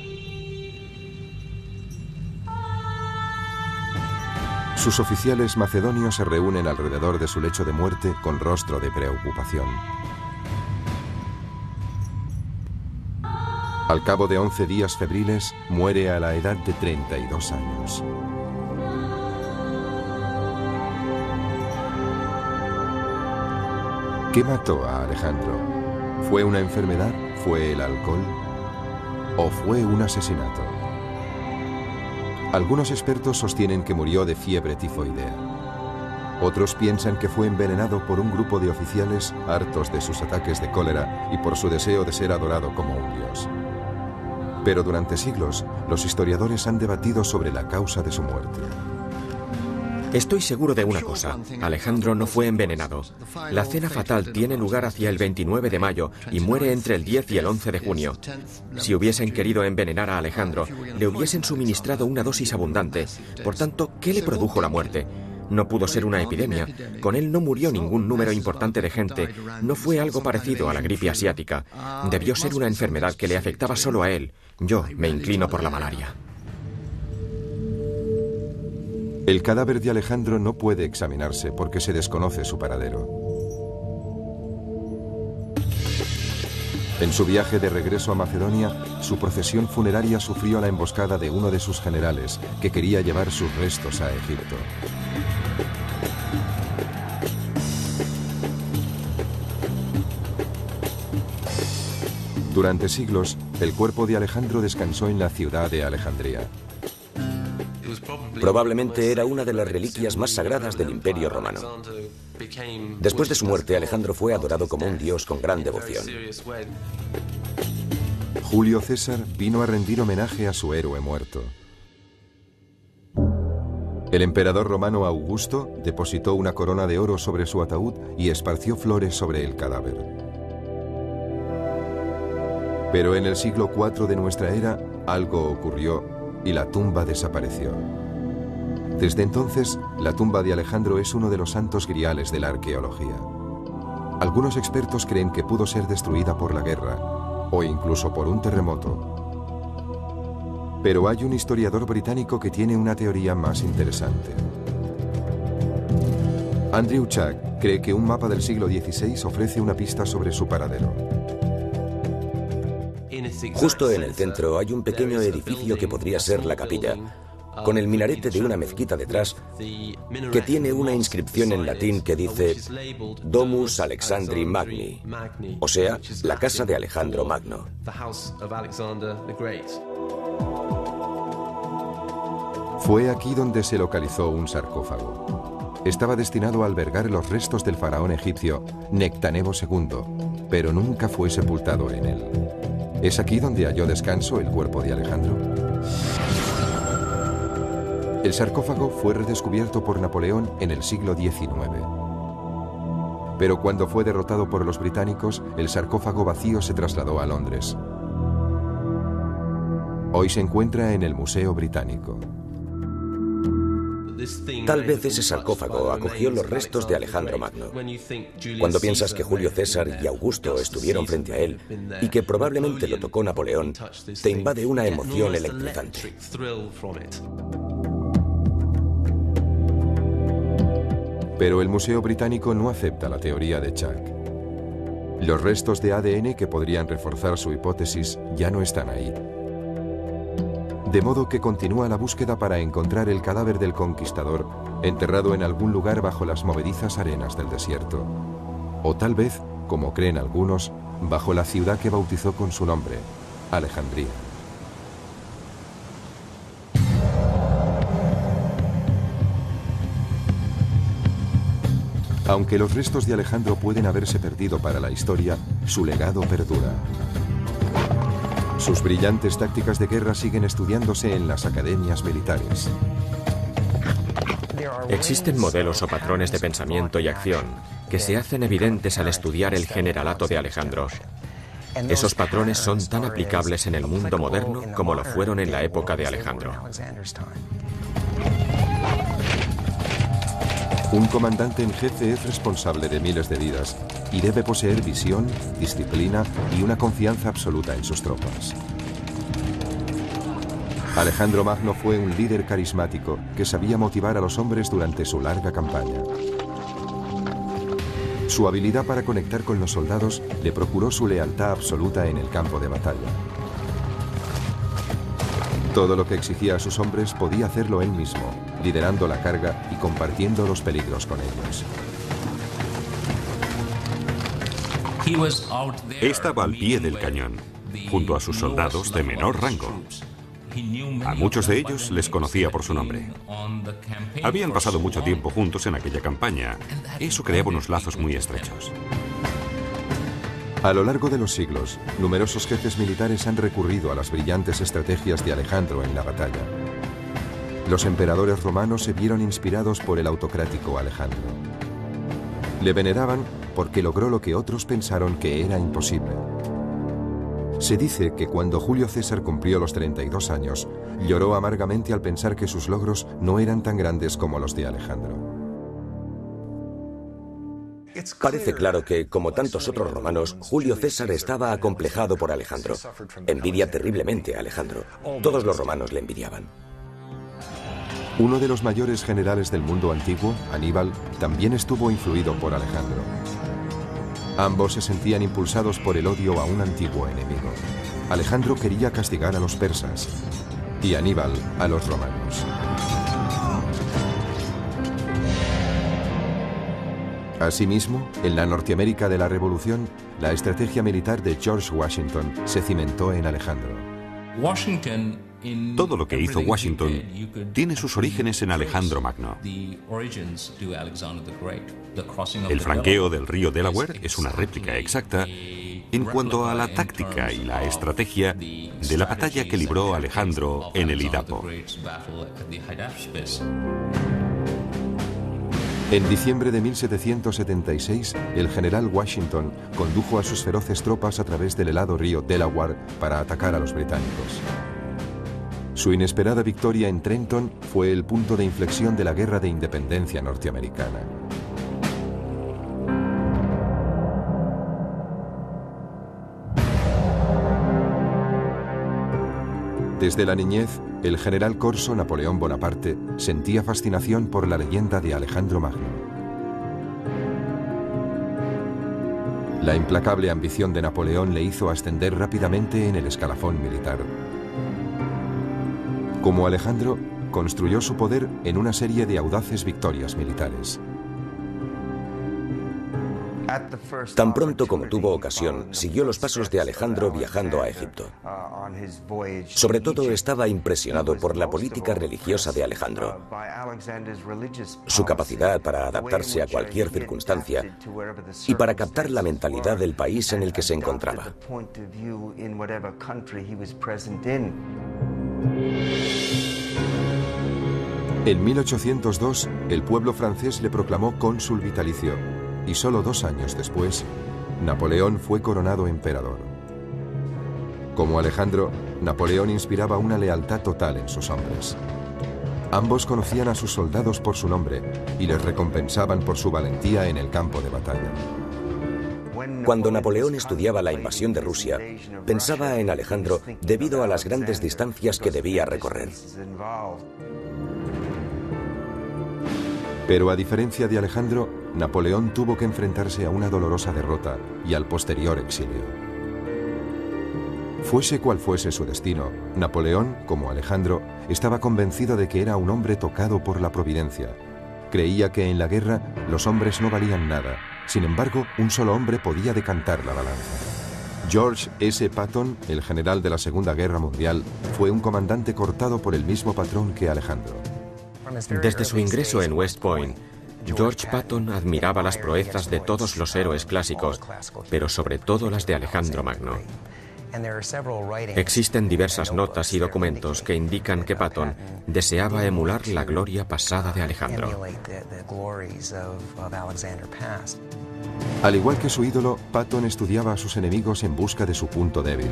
Sus oficiales macedonios se reúnen alrededor de su lecho de muerte con rostro de preocupación. Al cabo de 11 días febriles, muere a la edad de 32 años. ¿Qué mató a Alejandro? ¿Fue una enfermedad? ¿Fue el alcohol? ¿O fue un asesinato? Algunos expertos sostienen que murió de fiebre tifoidea. Otros piensan que fue envenenado por un grupo de oficiales hartos de sus ataques de cólera y por su deseo de ser adorado como un dios. Pero durante siglos, los historiadores han debatido sobre la causa de su muerte. Estoy seguro de una cosa, Alejandro no fue envenenado. La cena fatal tiene lugar hacia el 29 de mayo y muere entre el 10 y el 11 de junio. Si hubiesen querido envenenar a Alejandro, le hubiesen suministrado una dosis abundante. Por tanto, ¿qué le produjo la muerte? No pudo ser una epidemia. Con él no murió ningún número importante de gente. No fue algo parecido a la gripe asiática. Debió ser una enfermedad que le afectaba solo a él. Yo me inclino por la malaria. El cadáver de Alejandro no puede examinarse porque se desconoce su paradero. En su viaje de regreso a Macedonia, su procesión funeraria sufrió la emboscada de uno de sus generales, que quería llevar sus restos a Egipto. Durante siglos, el cuerpo de Alejandro descansó en la ciudad de Alejandría. Probablemente era una de las reliquias más sagradas del Imperio Romano. Después de su muerte, Alejandro fue adorado como un dios con gran devoción. Julio César vino a rendir homenaje a su héroe muerto. El emperador romano Augusto depositó una corona de oro sobre su ataúd y esparció flores sobre el cadáver. Pero en el siglo IV de nuestra era, algo ocurrió y la tumba desapareció. Desde entonces, la tumba de Alejandro es uno de los santos griales de la arqueología. Algunos expertos creen que pudo ser destruida por la guerra, o incluso por un terremoto. Pero hay un historiador británico que tiene una teoría más interesante. Andrew Chuck cree que un mapa del siglo XVI ofrece una pista sobre su paradero. Justo en el centro hay un pequeño edificio que podría ser la capilla, con el minarete de una mezquita detrás, que tiene una inscripción en latín que dice Domus Alexandri Magni, o sea, la casa de Alejandro Magno. Fue aquí donde se localizó un sarcófago. Estaba destinado a albergar los restos del faraón egipcio Nectanebo II, pero nunca fue sepultado en él. ¿Es aquí donde halló descanso el cuerpo de Alejandro? El sarcófago fue redescubierto por Napoleón en el siglo XIX. Pero cuando fue derrotado por los británicos, el sarcófago vacío se trasladó a Londres. Hoy se encuentra en el Museo Británico. Tal vez ese sarcófago acogió los restos de Alejandro Magno. Cuando piensas que Julio César y Augusto estuvieron frente a él y que probablemente lo tocó Napoleón, te invade una emoción electrizante. Pero el Museo Británico no acepta la teoría de Chuck. Los restos de ADN que podrían reforzar su hipótesis ya no están ahí. De modo que continúa la búsqueda para encontrar el cadáver del conquistador enterrado en algún lugar bajo las movedizas arenas del desierto. O tal vez, como creen algunos, bajo la ciudad que bautizó con su nombre, Alejandría. Aunque los restos de Alejandro pueden haberse perdido para la historia, su legado perdura. Sus brillantes tácticas de guerra siguen estudiándose en las academias militares. Existen modelos o patrones de pensamiento y acción que se hacen evidentes al estudiar el generalato de Alejandro. Esos patrones son tan aplicables en el mundo moderno como lo fueron en la época de Alejandro. Un comandante en jefe es responsable de miles de vidas y debe poseer visión, disciplina y una confianza absoluta en sus tropas. Alejandro Magno fue un líder carismático que sabía motivar a los hombres durante su larga campaña. Su habilidad para conectar con los soldados le procuró su lealtad absoluta en el campo de batalla. Todo lo que exigía a sus hombres podía hacerlo él mismo, liderando la carga y compartiendo los peligros con ellos. Estaba al pie del cañón, junto a sus soldados de menor rango. A muchos de ellos les conocía por su nombre. Habían pasado mucho tiempo juntos en aquella campaña. Eso creaba unos lazos muy estrechos. A lo largo de los siglos, numerosos jefes militares han recurrido a las brillantes estrategias de Alejandro en la batalla. Los emperadores romanos se vieron inspirados por el autocrático Alejandro. Le veneraban porque logró lo que otros pensaron que era imposible. Se dice que cuando Julio César cumplió los 32 años, lloró amargamente al pensar que sus logros no eran tan grandes como los de Alejandro. Parece claro que, como tantos otros romanos, Julio César estaba acomplejado por Alejandro. Envidia terriblemente a Alejandro. Todos los romanos le envidiaban. Uno de los mayores generales del mundo antiguo, Aníbal, también estuvo influido por Alejandro. Ambos se sentían impulsados por el odio a un antiguo enemigo. Alejandro quería castigar a los persas y Aníbal a los romanos. Asimismo, en la Norteamérica de la Revolución, la estrategia militar de George Washington se cimentó en Alejandro. Todo lo que hizo Washington tiene sus orígenes en Alejandro Magno. El franqueo del río Delaware es una réplica exacta en cuanto a la táctica y la estrategia de la batalla que libró Alejandro en el Idapo. En diciembre de 1776, el general Washington condujo a sus feroces tropas a través del helado río Delaware para atacar a los británicos. Su inesperada victoria en Trenton fue el punto de inflexión de la Guerra de Independencia norteamericana. Desde la niñez, el general corso Napoleón Bonaparte sentía fascinación por la leyenda de Alejandro Magno. La implacable ambición de Napoleón le hizo ascender rápidamente en el escalafón militar. Como Alejandro, construyó su poder en una serie de audaces victorias militares. Tan pronto como tuvo ocasión, siguió los pasos de Alejandro viajando a Egipto. Sobre todo estaba impresionado por la política religiosa de Alejandro, su capacidad para adaptarse a cualquier circunstancia y para captar la mentalidad del país en el que se encontraba. En 1802, el pueblo francés le proclamó cónsul vitalicio. Y solo 2 años después, Napoleón fue coronado emperador. Como Alejandro, Napoleón inspiraba una lealtad total en sus hombres. Ambos conocían a sus soldados por su nombre y les recompensaban por su valentía en el campo de batalla. Cuando Napoleón estudiaba la invasión de Rusia, pensaba en Alejandro debido a las grandes distancias que debía recorrer. Pero a diferencia de Alejandro, Napoleón tuvo que enfrentarse a una dolorosa derrota y al posterior exilio. Fuese cual fuese su destino, Napoleón, como Alejandro, estaba convencido de que era un hombre tocado por la providencia. Creía que en la guerra los hombres no valían nada. Sin embargo, un solo hombre podía decantar la balanza. George S. Patton, el general de la Segunda Guerra Mundial, fue un comandante cortado por el mismo patrón que Alejandro. Desde su ingreso en West Point, George Patton admiraba las proezas de todos los héroes clásicos, pero sobre todo las de Alejandro Magno. Existen diversas notas y documentos que indican que Patton deseaba emular la gloria pasada de Alejandro. Al igual que su ídolo, Patton estudiaba a sus enemigos en busca de su punto débil.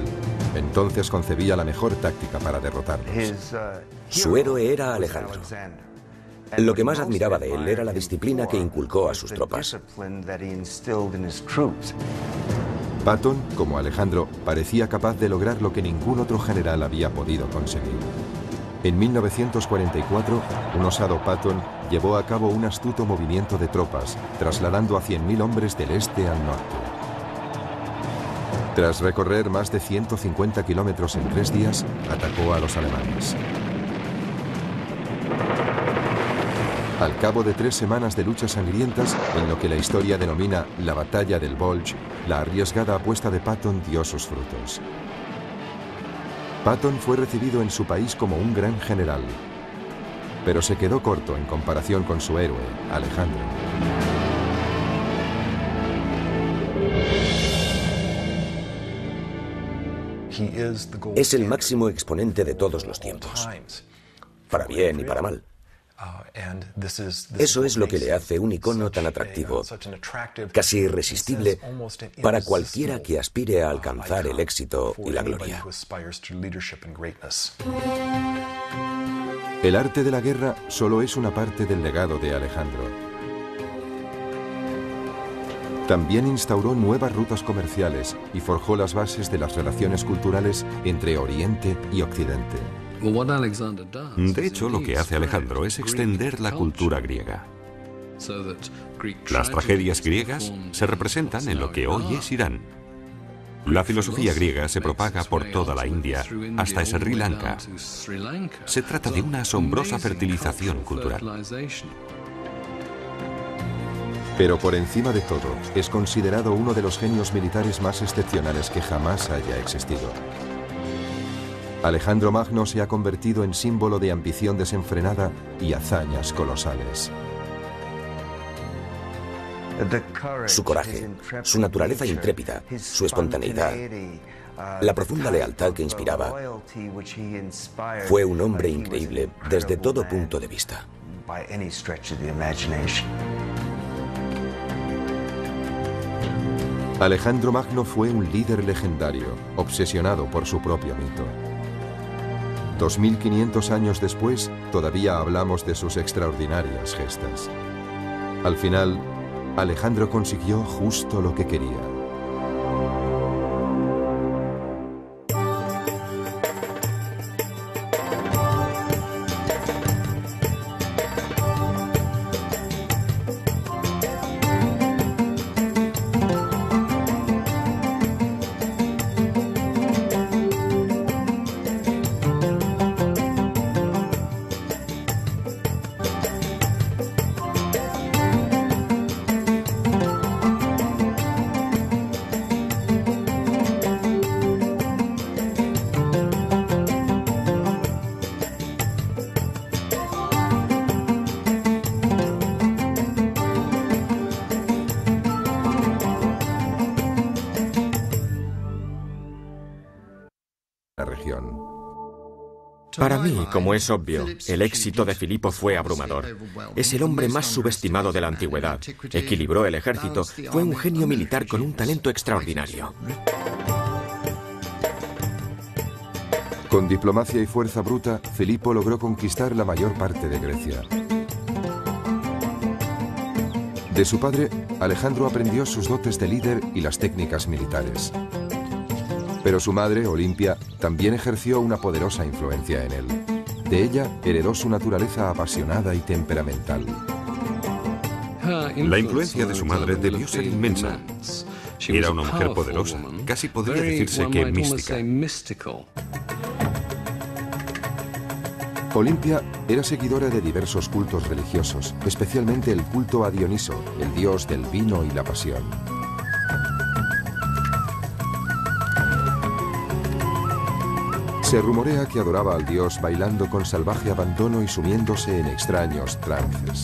Entonces concebía la mejor táctica para derrotarlos. Su héroe era Alejandro. Lo que más admiraba de él era la disciplina que inculcó a sus tropas. Patton, como Alejandro, parecía capaz de lograr lo que ningún otro general había podido conseguir. En 1944, un osado Patton llevó a cabo un astuto movimiento de tropas, trasladando a 100.000 hombres del este al norte. Tras recorrer más de 150 kilómetros en 3 días, atacó a los alemanes. Al cabo de 3 semanas de luchas sangrientas, en lo que la historia denomina la Batalla del Bulge, la arriesgada apuesta de Patton dio sus frutos. Patton fue recibido en su país como un gran general, pero se quedó corto en comparación con su héroe, Alejandro. Es el máximo exponente de todos los tiempos, para bien y para mal. Eso es lo que le hace un icono tan atractivo, casi irresistible para cualquiera que aspire a alcanzar el éxito y la gloria. El arte de la guerra solo es una parte del legado de Alejandro. También instauró nuevas rutas comerciales y forjó las bases de las relaciones culturales entre Oriente y Occidente. De hecho, lo que hace Alejandro es extender la cultura griega. Las tragedias griegas se representan en lo que hoy es Irán. La filosofía griega se propaga por toda la India hasta Sri Lanka. Se trata de una asombrosa fertilización cultural. Pero por encima de todo, es considerado uno de los genios militares más excepcionales que jamás haya existido. Alejandro Magno se ha convertido en símbolo de ambición desenfrenada y hazañas colosales. Su coraje, su naturaleza intrépida, su espontaneidad, la profunda lealtad que inspiraba, fue un hombre increíble desde todo punto de vista. Alejandro Magno fue un líder legendario, obsesionado por su propio mito. 2500 años después, todavía hablamos de sus extraordinarias gestas. Al final, Alejandro consiguió justo lo que quería. Para mí, como es obvio, el éxito de Filipo fue abrumador. Es el hombre más subestimado de la antigüedad. Equilibró el ejército, fue un genio militar con un talento extraordinario. Con diplomacia y fuerza bruta, Filipo logró conquistar la mayor parte de Grecia. De su padre, Alejandro aprendió sus dotes de líder y las técnicas militares. Pero su madre, Olimpia, también ejerció una poderosa influencia en él. De ella heredó su naturaleza apasionada y temperamental. La influencia de su madre debió ser inmensa. Era una mujer poderosa, casi podría decirse que mística. Olimpia era seguidora de diversos cultos religiosos, especialmente el culto a Dioniso, el dios del vino y la pasión. Se rumorea que adoraba al dios bailando con salvaje abandono y sumiéndose en extraños trances.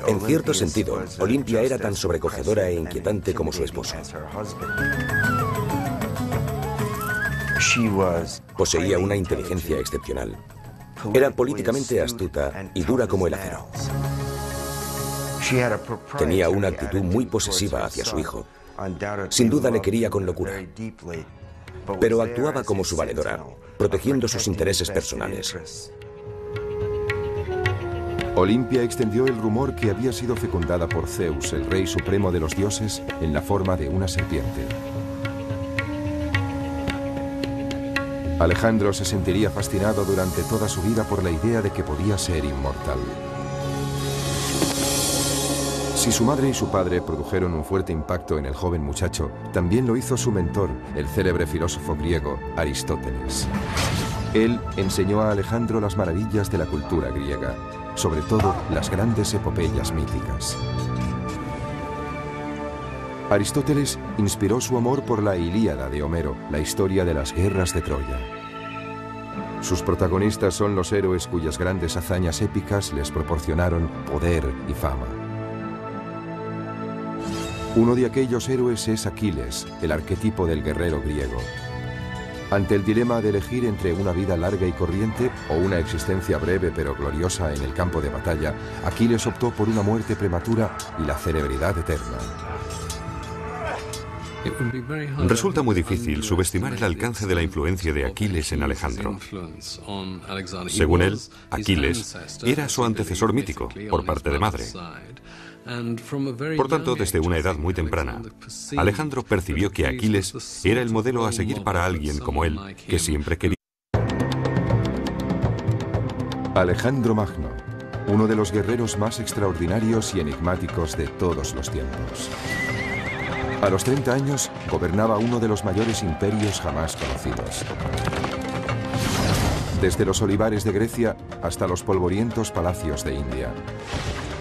En cierto sentido, Olimpia era tan sobrecogedora e inquietante como su esposo. Poseía una inteligencia excepcional. Era políticamente astuta y dura como el acero. Tenía una actitud muy posesiva hacia su hijo. Sin duda le quería con locura, pero actuaba como su valedora, protegiendo sus intereses personales. Olimpia extendió el rumor que había sido fecundada por Zeus, el rey supremo de los dioses, en la forma de una serpiente. Alejandro se sentiría fascinado durante toda su vida por la idea de que podía ser inmortal. Si su madre y su padre produjeron un fuerte impacto en el joven muchacho, también lo hizo su mentor, el célebre filósofo griego Aristóteles. Él enseñó a Alejandro las maravillas de la cultura griega, sobre todo las grandes epopeyas míticas. Aristóteles inspiró su amor por la Ilíada de Homero, la historia de las guerras de Troya. Sus protagonistas son los héroes cuyas grandes hazañas épicas les proporcionaron poder y fama. Uno de aquellos héroes es Aquiles, el arquetipo del guerrero griego. Ante el dilema de elegir entre una vida larga y corriente o una existencia breve pero gloriosa en el campo de batalla, Aquiles optó por una muerte prematura y la celebridad eterna. Resulta muy difícil subestimar el alcance de la influencia de Aquiles en Alejandro. Según él, Aquiles era su antecesor mítico, por parte de madre. Por tanto, desde una edad muy temprana, Alejandro percibió que Aquiles era el modelo a seguir para alguien como él, que siempre quería. Alejandro Magno, uno de los guerreros más extraordinarios y enigmáticos de todos los tiempos. A los 30 años, gobernaba uno de los mayores imperios jamás conocidos. Desde los olivares de Grecia hasta los polvorientos palacios de India.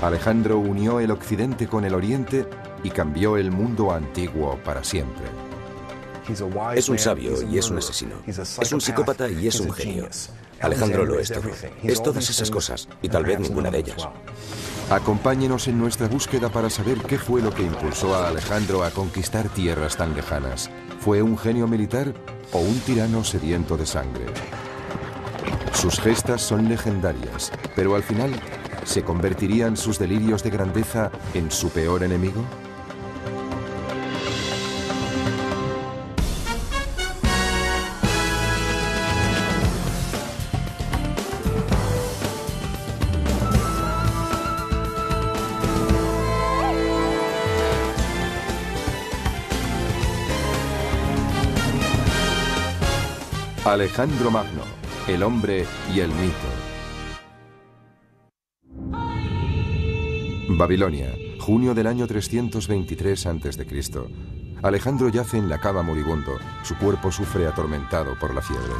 Alejandro unió el occidente con el oriente y cambió el mundo antiguo para siempre. Es un sabio y es un asesino. Es un psicópata y es un genio. Alejandro lo es todo. Es todas esas cosas, y tal vez ninguna de ellas. Acompáñenos en nuestra búsqueda para saber qué fue lo que impulsó a Alejandro a conquistar tierras tan lejanas. ¿Fue un genio militar o un tirano sediento de sangre? Sus gestas son legendarias, pero al final, ¿se convertirían sus delirios de grandeza en su peor enemigo? Alejandro Magno, el hombre y el mito. Babilonia, junio del año 323 a.C. Alejandro yace en la cama moribundo, su cuerpo sufre atormentado por la fiebre.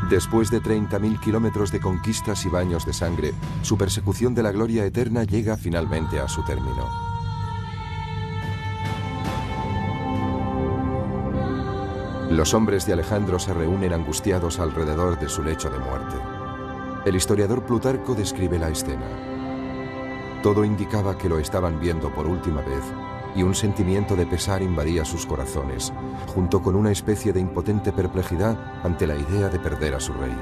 Después de 30.000 kilómetros de conquistas y baños de sangre, su persecución de la gloria eterna llega finalmente a su término. Los hombres de Alejandro se reúnen angustiados alrededor de su lecho de muerte. El historiador Plutarco describe la escena. Todo indicaba que lo estaban viendo por última vez, y un sentimiento de pesar invadía sus corazones, junto con una especie de impotente perplejidad ante la idea de perder a su rey.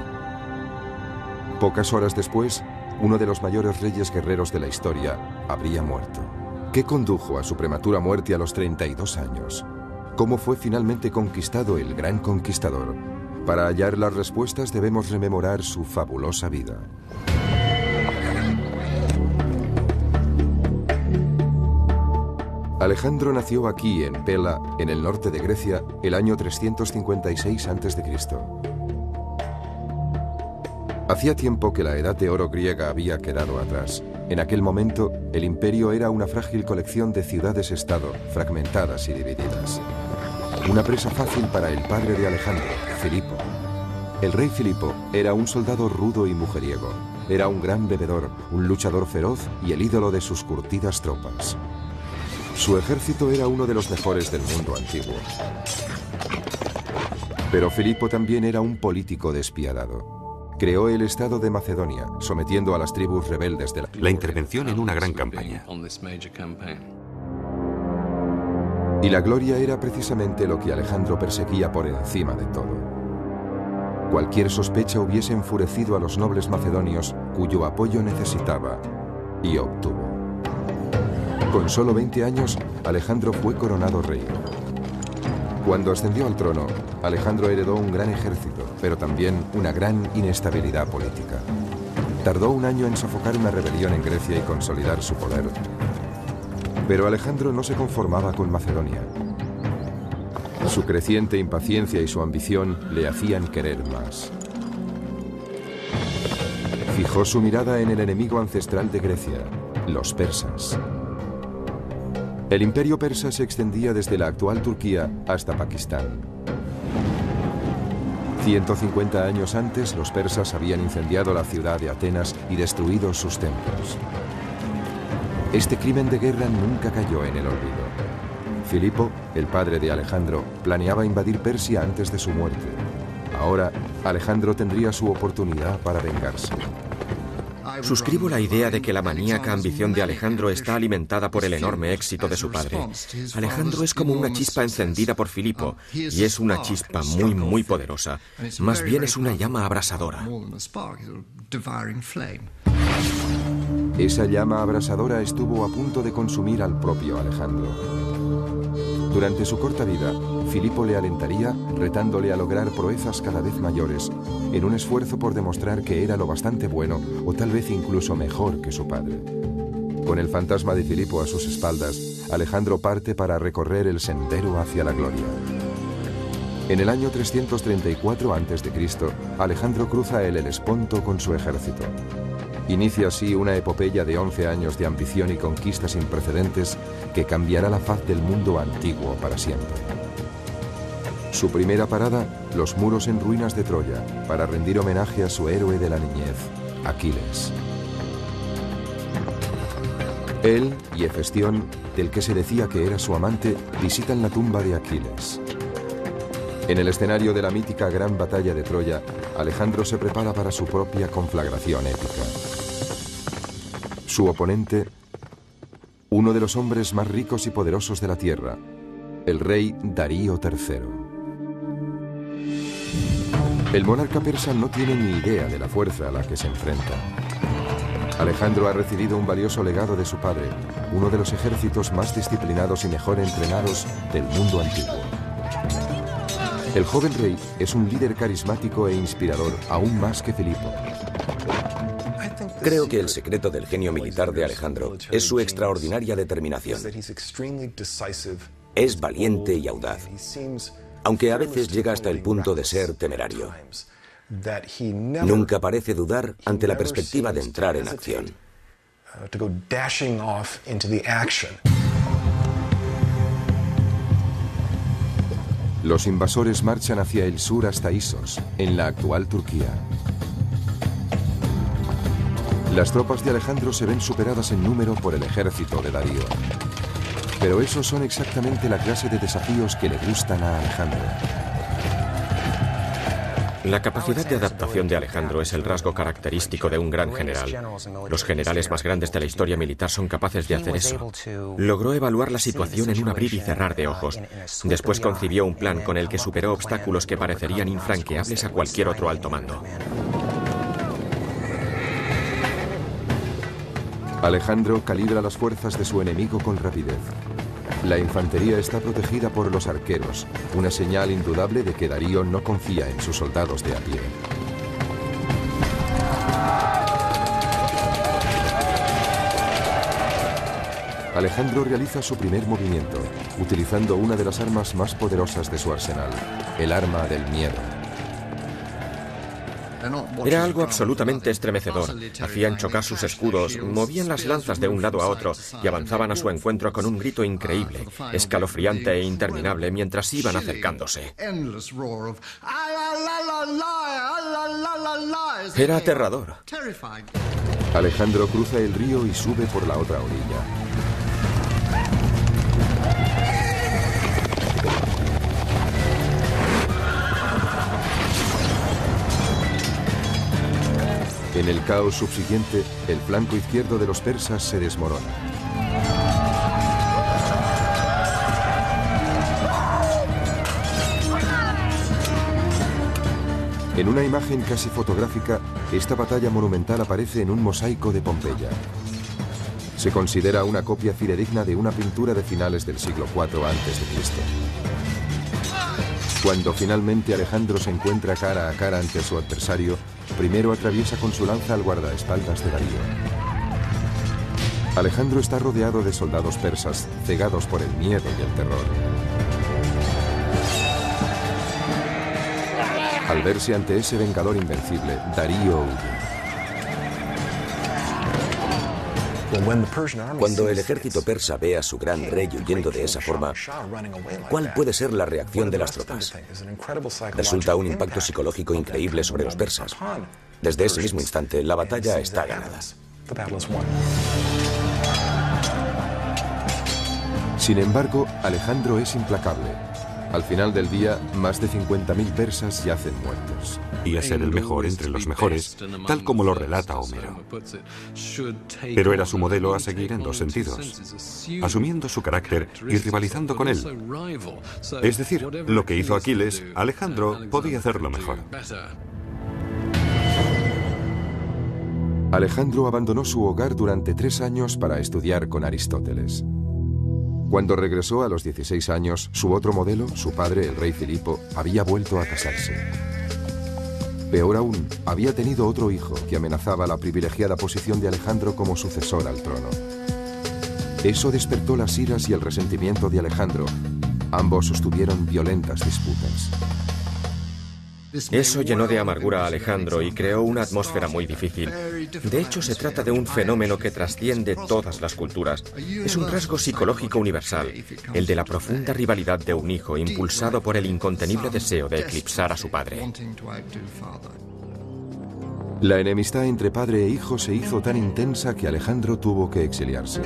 Pocas horas después, uno de los mayores reyes guerreros de la historia habría muerto. ¿Qué condujo a su prematura muerte a los 32 años? ¿Cómo fue finalmente conquistado el gran conquistador? Para hallar las respuestas debemos rememorar su fabulosa vida. Alejandro nació aquí, en Pela, en el norte de Grecia, el año 356 a.C. Hacía tiempo que la edad de oro griega había quedado atrás. En aquel momento, el imperio era una frágil colección de ciudades-estado, fragmentadas y divididas. Una presa fácil para el padre de Alejandro, Filipo. El rey Filipo era un soldado rudo y mujeriego. Era un gran bebedor, un luchador feroz y el ídolo de sus curtidas tropas. Su ejército era uno de los mejores del mundo antiguo. Pero Filipo también era un político despiadado. Creó el estado de Macedonia, sometiendo a las tribus rebeldes de la intervención en una gran campaña. Y la gloria era precisamente lo que Alejandro perseguía por encima de todo. Cualquier sospecha hubiese enfurecido a los nobles macedonios cuyo apoyo necesitaba, y obtuvo. Con solo 20 años, Alejandro fue coronado rey. Cuando ascendió al trono, Alejandro heredó un gran ejército, pero también una gran inestabilidad política. Tardó un año en sofocar una rebelión en Grecia y consolidar su poder. Pero Alejandro no se conformaba con Macedonia. Su creciente impaciencia y su ambición le hacían querer más. Fijó su mirada en el enemigo ancestral de Grecia, los persas. El imperio persa se extendía desde la actual Turquía hasta Pakistán. 150 años antes, los persas habían incendiado la ciudad de Atenas y destruido sus templos. Este crimen de guerra nunca cayó en el olvido. Filipo, el padre de Alejandro, planeaba invadir Persia antes de su muerte. Ahora, Alejandro tendría su oportunidad para vengarse. Suscribo la idea de que la maníaca ambición de Alejandro está alimentada por el enorme éxito de su padre. Alejandro es como una chispa encendida por Filipo, y es una chispa muy, muy poderosa. Más bien es una llama abrasadora. Esa llama abrasadora estuvo a punto de consumir al propio Alejandro. Durante su corta vida, Filipo le alentaría, retándole a lograr proezas cada vez mayores, en un esfuerzo por demostrar que era lo bastante bueno o tal vez incluso mejor que su padre. Con el fantasma de Filipo a sus espaldas, Alejandro parte para recorrer el sendero hacia la gloria. En el año 334 a.C., Alejandro cruza el Helesponto con su ejército. Inicia así una epopeya de 11 años de ambición y conquista sin precedentes que cambiará la faz del mundo antiguo para siempre. Su primera parada, los muros en ruinas de Troya, para rendir homenaje a su héroe de la niñez, Aquiles. Él y Hefestión, del que se decía que era su amante, visitan la tumba de Aquiles. En el escenario de la mítica Gran Batalla de Troya, Alejandro se prepara para su propia conflagración épica. Su oponente, uno de los hombres más ricos y poderosos de la tierra, el rey Darío III. El monarca persa no tiene ni idea de la fuerza a la que se enfrenta. Alejandro ha recibido un valioso legado de su padre, uno de los ejércitos más disciplinados y mejor entrenados del mundo antiguo. El joven rey es un líder carismático e inspirador, aún más que Filipo. Creo que el secreto del genio militar de Alejandro es su extraordinaria determinación. Es valiente y audaz, aunque a veces llega hasta el punto de ser temerario. Nunca parece dudar ante la perspectiva de entrar en acción. Los invasores marchan hacia el sur hasta Isos, en la actual Turquía. Las tropas de Alejandro se ven superadas en número por el ejército de Darío. Pero esos son exactamente la clase de desafíos que le gustan a Alejandro. La capacidad de adaptación de Alejandro es el rasgo característico de un gran general. Los generales más grandes de la historia militar son capaces de hacer eso. Logró evaluar la situación en un abrir y cerrar de ojos. Después concibió un plan con el que superó obstáculos que parecerían infranqueables a cualquier otro alto mando. Alejandro calibra las fuerzas de su enemigo con rapidez. La infantería está protegida por los arqueros, una señal indudable de que Darío no confía en sus soldados de a pie. Alejandro realiza su primer movimiento, utilizando una de las armas más poderosas de su arsenal, el arma del miedo. Era algo absolutamente estremecedor. Hacían chocar sus escudos, movían las lanzas de un lado a otro y avanzaban a su encuentro con un grito increíble, escalofriante e interminable mientras iban acercándose. Era aterrador. Alejandro cruza el río y sube por la otra orilla. En el caos subsiguiente, el flanco izquierdo de los persas se desmorona. En una imagen casi fotográfica, esta batalla monumental aparece en un mosaico de Pompeya. Se considera una copia fidedigna de una pintura de finales del siglo IV a.C. Cuando finalmente Alejandro se encuentra cara a cara ante su adversario, primero atraviesa con su lanza al guardaespaldas de Darío. Alejandro está rodeado de soldados persas, cegados por el miedo y el terror. Al verse ante ese vengador invencible, Darío huye. Cuando el ejército persa ve a su gran rey huyendo de esa forma, ¿cuál puede ser la reacción de las tropas? Resulta un impacto psicológico increíble sobre los persas. Desde ese mismo instante, la batalla está ganada. Sin embargo, Alejandro es implacable. Al final del día, más de 50.000 persas yacen muertos. Y a ser el mejor entre los mejores, tal como lo relata Homero. Pero era su modelo a seguir en dos sentidos, asumiendo su carácter y rivalizando con él. Es decir, lo que hizo Aquiles, Alejandro podía hacerlo mejor. Alejandro abandonó su hogar durante 3 años para estudiar con Aristóteles. Cuando regresó a los 16 años, su otro modelo, su padre, el rey Filipo, había vuelto a casarse. Peor aún, había tenido otro hijo que amenazaba la privilegiada posición de Alejandro como sucesor al trono. Eso despertó las iras y el resentimiento de Alejandro. Ambos sostuvieron violentas disputas. Eso llenó de amargura a Alejandro y creó una atmósfera muy difícil. De hecho, se trata de un fenómeno que trasciende todas las culturas. Es un rasgo psicológico universal, el de la profunda rivalidad de un hijo impulsado por el incontenible deseo de eclipsar a su padre. La enemistad entre padre e hijo se hizo tan intensa que Alejandro tuvo que exiliarse.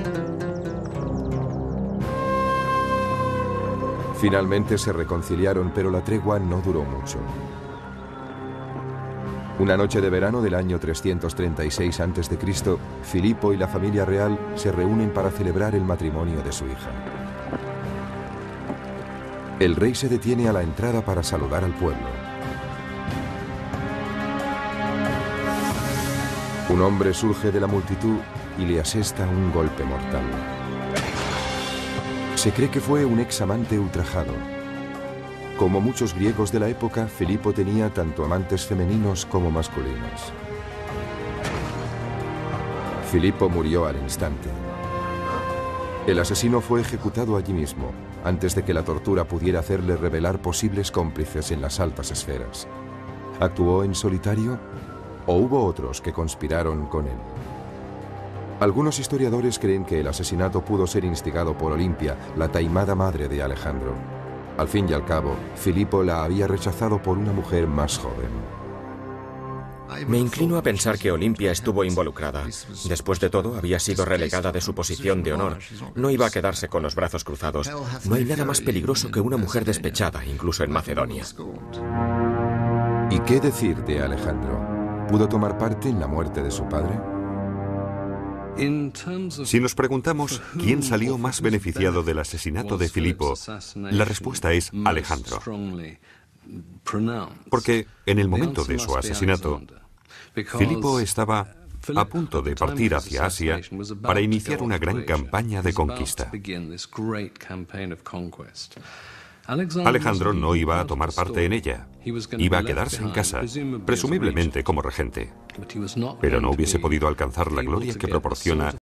Finalmente se reconciliaron, pero la tregua no duró mucho. Una noche de verano del año 336 a.C., Filipo y la familia real se reúnen para celebrar el matrimonio de su hija. El rey se detiene a la entrada para saludar al pueblo. Un hombre surge de la multitud y le asesta un golpe mortal. Se cree que fue un examante ultrajado. Como muchos griegos de la época, Filipo tenía tanto amantes femeninos como masculinos. Filipo murió al instante. El asesino fue ejecutado allí mismo, antes de que la tortura pudiera hacerle revelar posibles cómplices en las altas esferas. ¿Actuó en solitario o hubo otros que conspiraron con él? Algunos historiadores creen que el asesinato pudo ser instigado por Olimpia, la taimada madre de Alejandro. Al fin y al cabo, Filipo la había rechazado por una mujer más joven. Me inclino a pensar que Olimpia estuvo involucrada. Después de todo, había sido relegada de su posición de honor. No iba a quedarse con los brazos cruzados. No hay nada más peligroso que una mujer despechada, incluso en Macedonia. ¿Y qué decir de Alejandro? ¿Pudo tomar parte en la muerte de su padre? Si nos preguntamos quién salió más beneficiado del asesinato de Filipo, la respuesta es Alejandro. Porque en el momento de su asesinato, Filipo estaba a punto de partir hacia Asia para iniciar una gran campaña de conquista. Alejandro no iba a tomar parte en ella. Iba a quedarse en casa, presumiblemente como regente. Pero no hubiese podido alcanzar la gloria que proporciona